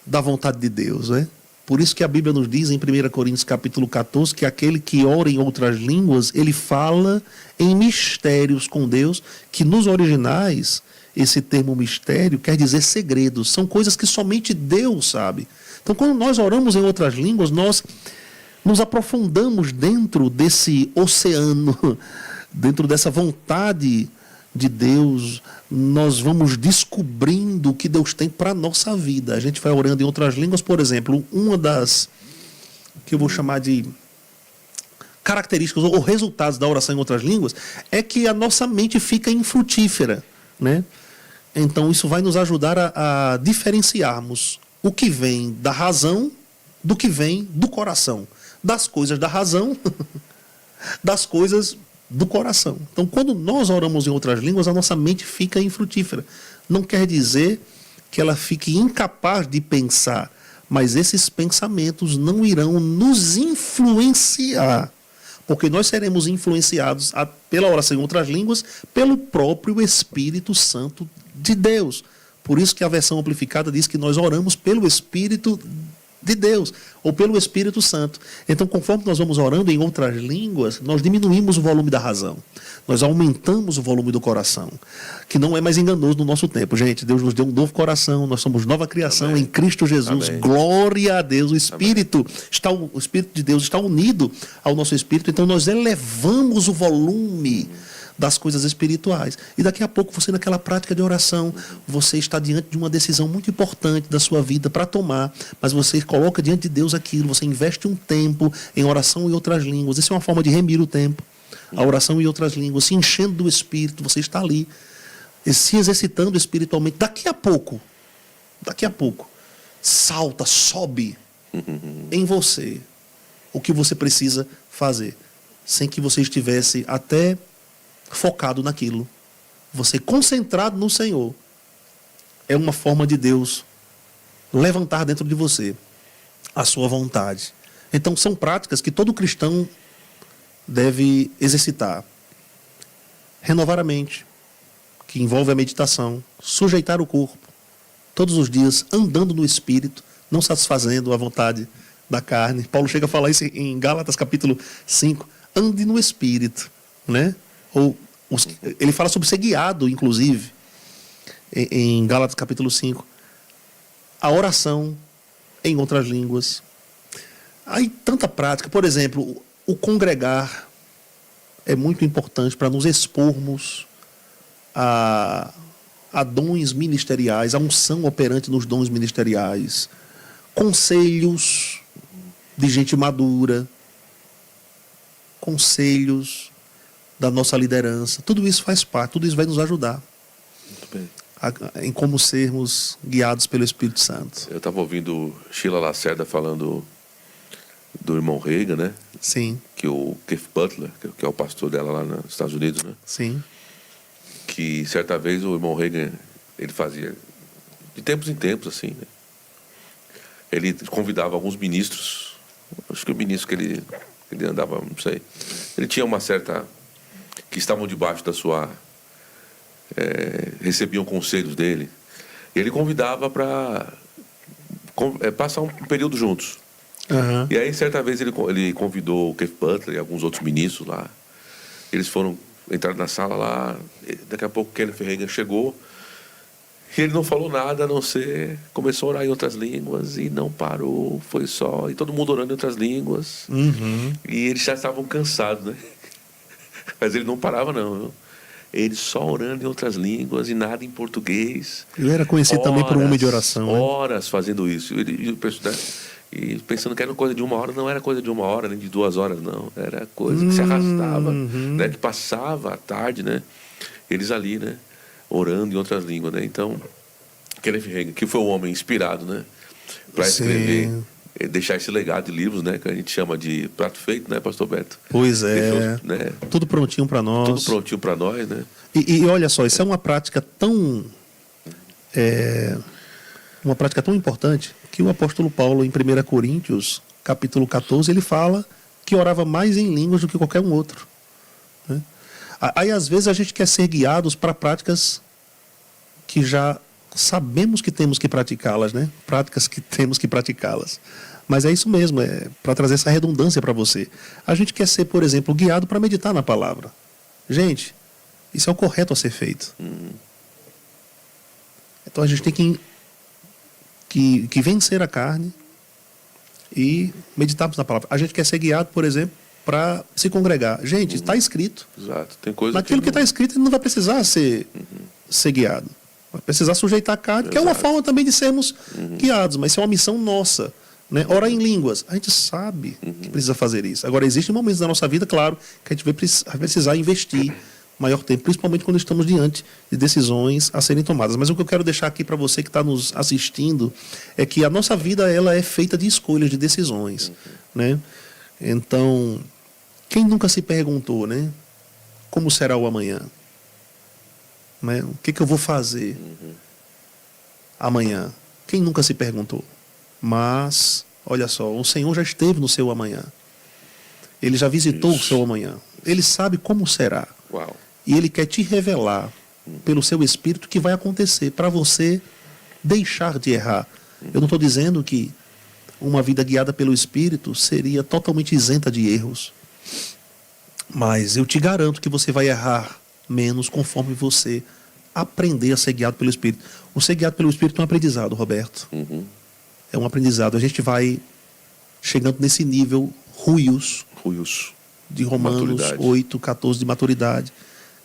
da vontade de Deus, né? Por isso que a Bíblia nos diz em 1 Coríntios capítulo 14 que aquele que ora em outras línguas, ele fala em mistérios com Deus, que nos originais esse termo mistério quer dizer segredos, são coisas que somente Deus sabe. Então, quando nós oramos em outras línguas, nós nos aprofundamos dentro desse oceano, dentro dessa vontade de Deus, nós vamos descobrindo o que Deus tem para a nossa vida. A gente vai orando em outras línguas, por exemplo, uma das que eu vou chamar de características ou resultados da oração em outras línguas é que a nossa mente fica infrutífera, né? Então isso vai nos ajudar a diferenciarmos o que vem da razão do que vem do coração, das coisas da razão, das coisas do coração. Então, quando nós oramos em outras línguas, a nossa mente fica infrutífera. Não quer dizer que ela fique incapaz de pensar, mas esses pensamentos não irão nos influenciar, porque nós seremos influenciados pela oração em outras línguas, pelo próprio Espírito Santo de Deus. Por isso que a versão amplificada diz que nós oramos pelo Espírito de Deus, ou pelo Espírito Santo. Então, conforme nós vamos orando em outras línguas, nós diminuímos o volume da razão. Nós aumentamos o volume do coração, que não é mais enganoso no nosso tempo. Gente, Deus nos deu um novo coração, nós somos nova criação. Amém. Em Cristo Jesus. Amém. Glória a Deus. O Espírito de Deus está unido ao nosso Espírito, então nós elevamos o volume das coisas espirituais. E daqui a pouco, você naquela prática de oração, você está diante de uma decisão muito importante da sua vida para tomar, mas você coloca diante de Deus aquilo, você investe um tempo em oração em outras línguas. Isso é uma forma de remir o tempo. A oração em outras línguas, se enchendo do Espírito, você está ali, se exercitando espiritualmente. Daqui a pouco, salta, sobe em você o que você precisa fazer, sem que você estivesse até focado naquilo. Você concentrado no Senhor. É uma forma de Deus levantar dentro de você a sua vontade. Então são práticas que todo cristão deve exercitar. Renovar a mente, que envolve a meditação, sujeitar o corpo, todos os dias andando no Espírito, não satisfazendo a vontade da carne. Paulo chega a falar isso em Gálatas capítulo 5. Ande no Espírito, né? Ele fala sobre ser guiado, inclusive, em Gálatas capítulo 5. A oração em outras línguas. Aí tanta prática. Por exemplo, o congregar é muito importante para nos expormos a dons ministeriais, a unção operante nos dons ministeriais, conselhos de gente madura, conselhos da nossa liderança. Tudo isso faz parte, tudo isso vai nos ajudar em como sermos guiados pelo Espírito Santo. Eu estava ouvindo Sheila Lacerda falando do irmão Reagan, né? Sim. Que o Keith Butler, que é o pastor dela lá nos Estados Unidos, né? Sim. Que certa vez o irmão Reagan, ele fazia, de tempos em tempos, assim, né? Ele convidava alguns ministros, acho que o ministro que ele andava, não sei, ele tinha uma certa, que estavam debaixo da sua, recebiam conselhos dele, e ele convidava para passar um período juntos. Uhum. E aí, certa vez, ele convidou o Keith Butler e alguns outros ministros lá. Eles entraram na sala lá, daqui a pouco o Kenneth Reagan chegou, e ele não falou nada, a não ser, começou a orar em outras línguas e não parou, foi só, e todo mundo orando em outras línguas. Uhum. E eles já estavam cansados, né? Mas ele não parava, não, viu? Ele só orando em outras línguas e nada em português. Ele era conhecido também por um homem de oração. Horas fazendo isso. E pensando que era coisa de 1 hora, não era coisa de 1 hora, nem de 2 horas, não. Era coisa que se arrastava, né? Que passava a tarde, né? Eles ali, né? Orando em outras línguas, né? Então, Kenneth Reagan, que foi o homem inspirado, né? Para escrever, deixar esse legado de livros, né? Que a gente chama de prato feito, né, Pastor Beto? Pois é. Deixou, né? Tudo prontinho para nós. Tudo prontinho para nós, né? E olha só, isso é uma prática tão... uma prática tão importante que o apóstolo Paulo, em 1 Coríntios, capítulo 14, ele fala que orava mais em línguas do que qualquer um outro, né? Aí, às vezes, a gente quer ser guiados para práticas que já sabemos que temos que praticá-las, né? Práticas que temos que praticá-las. Mas é isso mesmo, para trazer essa redundância para você. A gente quer ser, por exemplo, guiado para meditar na palavra. Gente, isso é o correto a ser feito. Então a gente tem que vencer a carne e meditarmos na palavra. A gente quer ser guiado, por exemplo, para se congregar. Gente, está escrito. Exato. Tem coisa naquilo que está escrito, ele não vai precisar ser guiado. Vai precisar sujeitar a carne, que é uma forma também de sermos guiados, mas isso é uma missão nossa, né? Orar em línguas. A gente sabe que precisa fazer isso. Agora, existem momentos da nossa vida, claro, que a gente vai precisar investir maior tempo, principalmente quando estamos diante de decisões a serem tomadas. Mas o que eu quero deixar aqui para você que está nos assistindo é que a nossa vida ela é feita de escolhas, de decisões, né? Então, quem nunca se perguntou, né? Como será o amanhã? Né? O que eu vou fazer amanhã? Quem nunca se perguntou? Mas, olha só, o Senhor já esteve no seu amanhã. Ele já visitou o seu amanhã. Ele sabe como será. Uau. E Ele quer te revelar, pelo seu Espírito, o que vai acontecer para você deixar de errar. Eu não estou dizendo que uma vida guiada pelo Espírito seria totalmente isenta de erros. Mas eu te garanto que você vai errar menos conforme você aprender a ser guiado pelo Espírito. O ser guiado pelo Espírito é um aprendizado, Roberto. É um aprendizado. A gente vai chegando nesse nível ruios de Romanos 8, 14 de maturidade,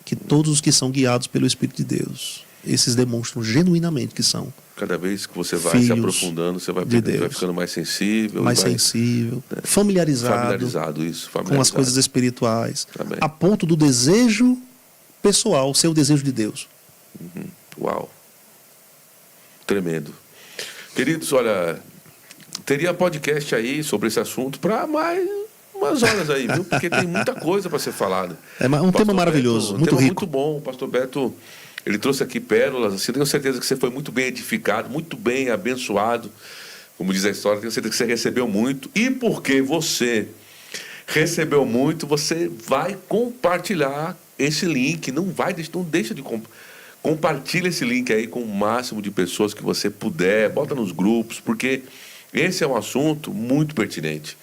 que todos os que são guiados pelo Espírito de Deus, esses demonstram genuinamente que são Cada vez que você vai filhos se aprofundando, você vai, de vai Deus. ficando mais sensível. mais vai, sensível, familiarizado isso. com as coisas espirituais, Amém. a ponto do desejo pessoal ser o desejo de Deus. Uau. Tremendo. Queridos, olha, teria podcast aí sobre esse assunto para mais umas horas aí, viu? Porque tem muita coisa para ser falada. É um tema maravilhoso, muito tema rico. muito bom. O pastor Beto, ele trouxe aqui pérolas, assim, tenho certeza que você foi muito bem edificado, muito bem abençoado. Como diz a história, tenho certeza que você recebeu muito. E porque você recebeu muito, você vai compartilhar esse link. Não deixa de compartilha esse link aí com o máximo de pessoas que você puder. Bota nos grupos, porque esse é um assunto muito pertinente.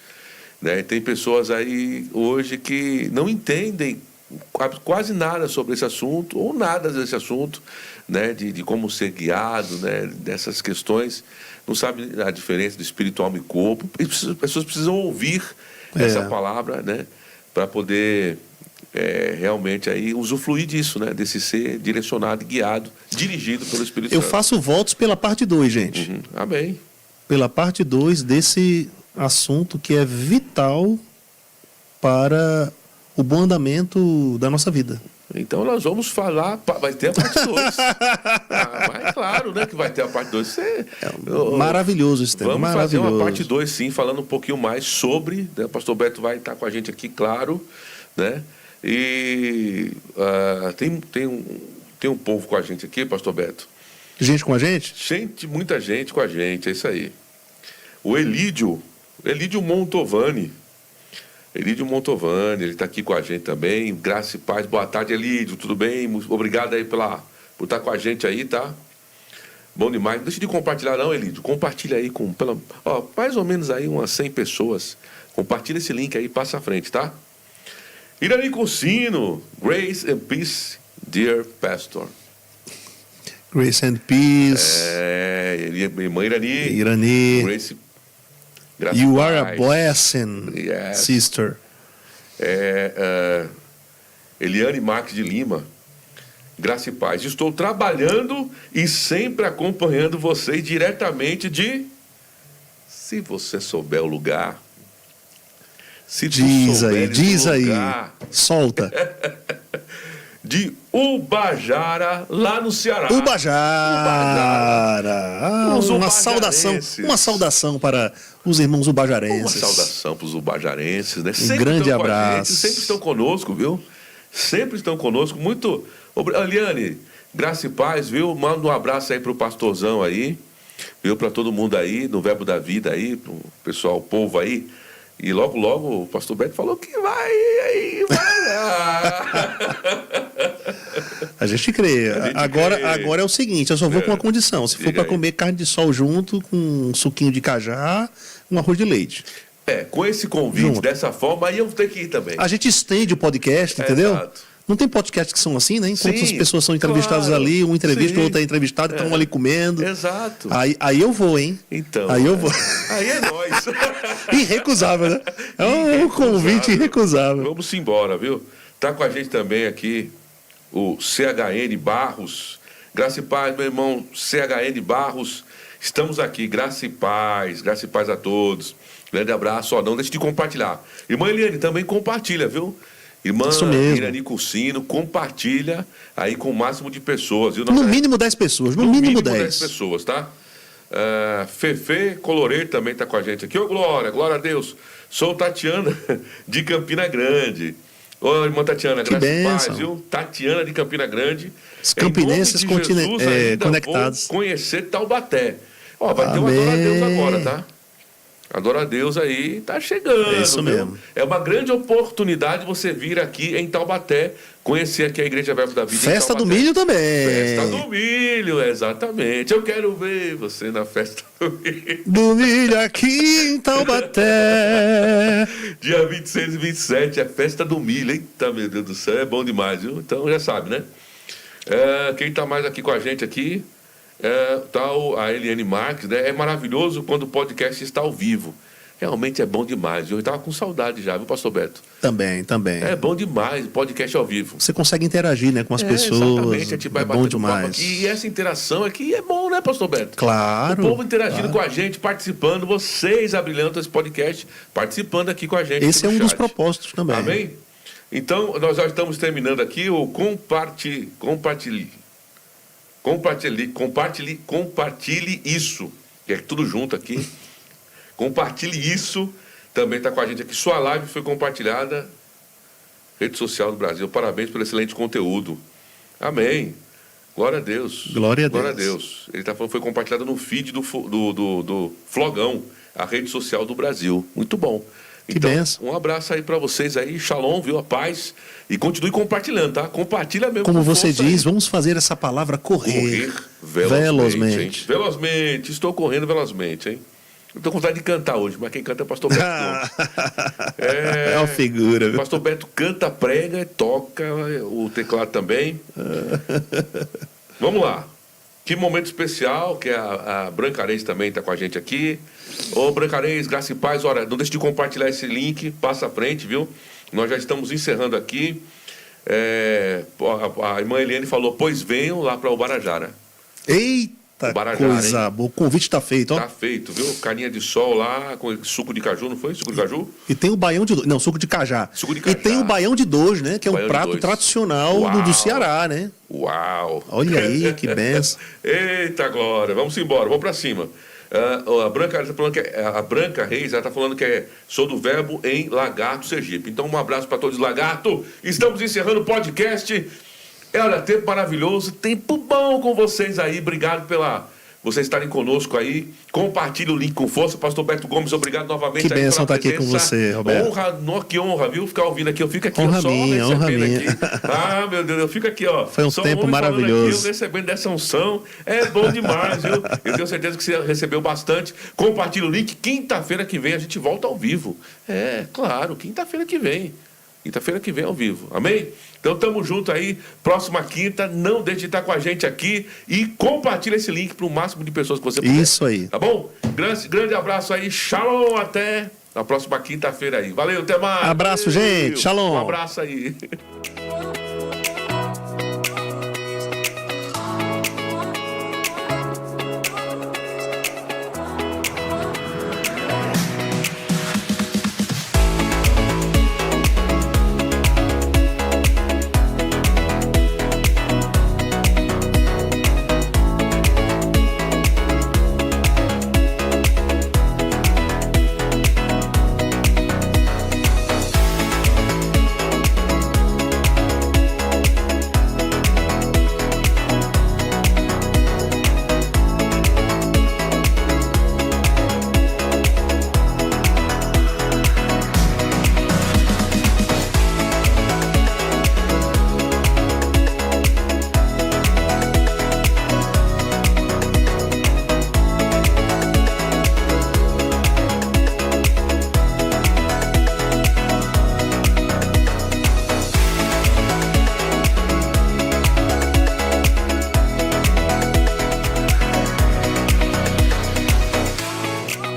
Né? Tem pessoas aí hoje que não entendem quase nada sobre esse assunto, ou nada desse assunto, né? de como ser guiado, né? Dessas questões. Não sabe a diferença do espírito, alma e corpo. E as pessoas precisam ouvir essa palavra, né? Para poder realmente aí usufruir disso, né? Desse ser direcionado, guiado, dirigido pelo Espírito Eu Santo. faço votos pela parte 2, gente. Amém. Pela parte 2 desse assunto que é vital para o bom andamento da nossa vida. Então nós vamos falar, vai ter a parte 2. Mas claro, né, que vai ter a parte 2. Maravilhoso esse tema, Vamos fazer maravilhoso. uma parte 2, sim, falando um pouquinho mais sobre, né, o pastor Beto vai estar com a gente aqui, claro, né? E tem um povo com a gente aqui, pastor Beto. Gente com a gente? Muita gente com a gente, é isso aí. O Elídio Montovani. Ele está aqui com a gente também. Graça e paz. Boa tarde, Elídio. Tudo bem? Obrigado aí por estar com a gente aí, tá? Bom demais. Não deixa de compartilhar não, Elídio. Compartilha aí com mais ou menos aí umas 100 pessoas. Compartilha esse link aí, passa à frente, tá? Irani Cursino. Grace and peace, dear pastor. Grace and peace. Irmã Irani. Irani. Grace. Graças You a are a paz. blessing, Yes. sister. Eliane Marques de Lima. Graça e paz. Estou trabalhando e sempre acompanhando vocês diretamente de... Se você souber o lugar... Se tu Diz aí. lugar, Solta. de Ubajara, lá no Ceará. Ubajara. Os Uma ubajarenses. saudação para os irmãos Uma ubajarenses. saudação para os ubajarenses, né? Grande estão com a abraço. gente, sempre estão conosco, viu? Sempre estão conosco. Muito. Eliane, graça e paz, viu? Manda um abraço aí para o pastorzão aí, viu? Para todo mundo aí, no Verbo da Vida aí, para o pessoal, o povo aí. E logo, logo, o pastor Beto falou que vai lá. A gente crê. Agora é o seguinte, eu só vou com uma condição. Se for Diga para aí. comer carne de sol junto, com um suquinho de cajá, um arroz de leite. Com esse convite, Junto. dessa forma, aí eu vou ter que ir também. A gente estende o podcast, entendeu? Exato. Não tem podcasts que são assim, né? Enquanto Sim, as pessoas são entrevistadas claro. ali, um entrevista, Sim. o outro é entrevistado, estão ali comendo. Exato. Aí eu vou, hein? Então. Aí eu vou. Aí é nóis. Irrecusável, né? É um convite irrecusável. Vamos embora, viu? Tá com a gente também aqui o CHN Barros. Graça e paz, meu irmão CHN Barros. Estamos aqui, graça e paz a todos. Grande abraço, não deixe de compartilhar. Irmã Eliane, também compartilha, viu? Irmã Isso mesmo. Irani Cursino, compartilha aí com o máximo de pessoas, viu? No mínimo 10 pessoas, no mínimo 10. pessoas, tá? Fefe Coloreiro também está com a gente aqui. Ô, glória a Deus. Sou Tatiana de Campina Grande. Ô, irmã Tatiana, Que graças a bênção. paz, viu? Tatiana de Campina Grande. Os campinenses Em nome de Jesus, ainda conectados. vou conhecer Taubaté. Ó, vai ter um Amém. Adora a Deus agora, tá? Adora a Deus aí, tá chegando. É isso viu? mesmo. É uma grande oportunidade você vir aqui em Taubaté, conhecer aqui a Igreja Verbo da Vida. em Festa do Taubaté. milho também. Festa do milho, exatamente. Eu quero ver você na festa do milho. Do milho aqui em Taubaté. Dia 26 e 27 é festa do milho. Eita, meu Deus do céu, é bom demais, viu? Então já sabe, né? Quem tá mais aqui com a gente aqui a Eliane Marques, né? É maravilhoso quando o podcast está ao vivo. Realmente é bom demais. Eu estava com saudade já, viu, pastor Beto? Também. É bom demais, podcast ao vivo. Você consegue interagir, né, com as pessoas. Exatamente, a gente vai é bom batendo papo demais. aqui. E essa interação aqui é bom, né, pastor Beto? Claro. O povo interagindo claro. com a gente, participando, vocês abrilhando esse podcast, participando aqui com a gente. Esse é aqui um no dos chat. propósitos também. Amém? Então, nós já estamos terminando aqui o compartilhe isso, que é tudo junto aqui. Compartilhe isso, também está com a gente aqui. Sua live foi compartilhada, rede social do Brasil. Parabéns pelo excelente conteúdo. Amém. Glória a Deus. Glória a Glória a Deus. Deus. Ele está falando foi compartilhado no feed do Flogão, a rede social do Brasil. Muito bom. Que Então, benção. um abraço aí para vocês aí. Shalom, viu? A paz. E continue compartilhando, tá? Compartilha mesmo. Como com você força diz, aí. vamos fazer essa palavra correr. Velozmente. Hein? Velozmente. Estou correndo velozmente, hein? Eu estou com vontade de cantar hoje, mas quem canta é o pastor Beto. É uma figura, O viu? pastor Beto canta, prega, toca o teclado também. Vamos lá. Que momento especial, que a Branca Reis também está com a gente aqui. Ô, Branca Reis, graça e paz. Ora, não deixe de compartilhar esse link, passa à frente, viu? Nós já estamos encerrando aqui. A irmã Eliane falou, pois venham lá para o Barajara. Eita, Barajara, coisa boa. O convite está feito, ó. Tá feito, viu? Carinha de sol lá, com suco de caju, não foi? Suco de caju? E tem o baião de dois. Não, suco de cajá. Suco de E cajá. tem o baião de dois, né? Que é um Baião de prato dois. tradicional Uau. do Ceará, né? Uau! Olha aí, que benção. Eita glória! Vamos embora, vamos para cima. A Branca Reis está falando a Branca Reis está falando que sou do Verbo em Lagarto, Sergipe. Então um abraço para todos, Lagarto. Estamos encerrando o podcast. Olha, tempo maravilhoso, tempo bom com vocês aí. Obrigado pela vocês estarem conosco aí. Compartilhe o link com força. Pastor Beto Gomes, obrigado novamente. Que aí bênção pela estar aqui com presença. você, Roberto. Que honra, viu? Ficar ouvindo aqui. Eu fico aqui Honra só minha, honra recebendo minha. aqui. Ah, meu Deus, eu fico aqui, ó. Foi um só tempo homem falando maravilhoso. Aqui, eu recebendo dessa unção. É bom demais, viu? Eu tenho certeza que você recebeu bastante. Compartilhe o link. Quinta-feira que vem a gente volta ao vivo. É, claro, quinta-feira que vem. Quinta-feira que vem ao vivo. Amém? Então tamo junto aí. Próxima quinta, não deixe de estar com a gente aqui e compartilha esse link para o máximo de pessoas que você puder. Isso aí. Tá bom? Grande abraço aí. Shalom, até a próxima quinta-feira aí. Valeu, até mais. Abraço, gente. Shalom. Um abraço aí.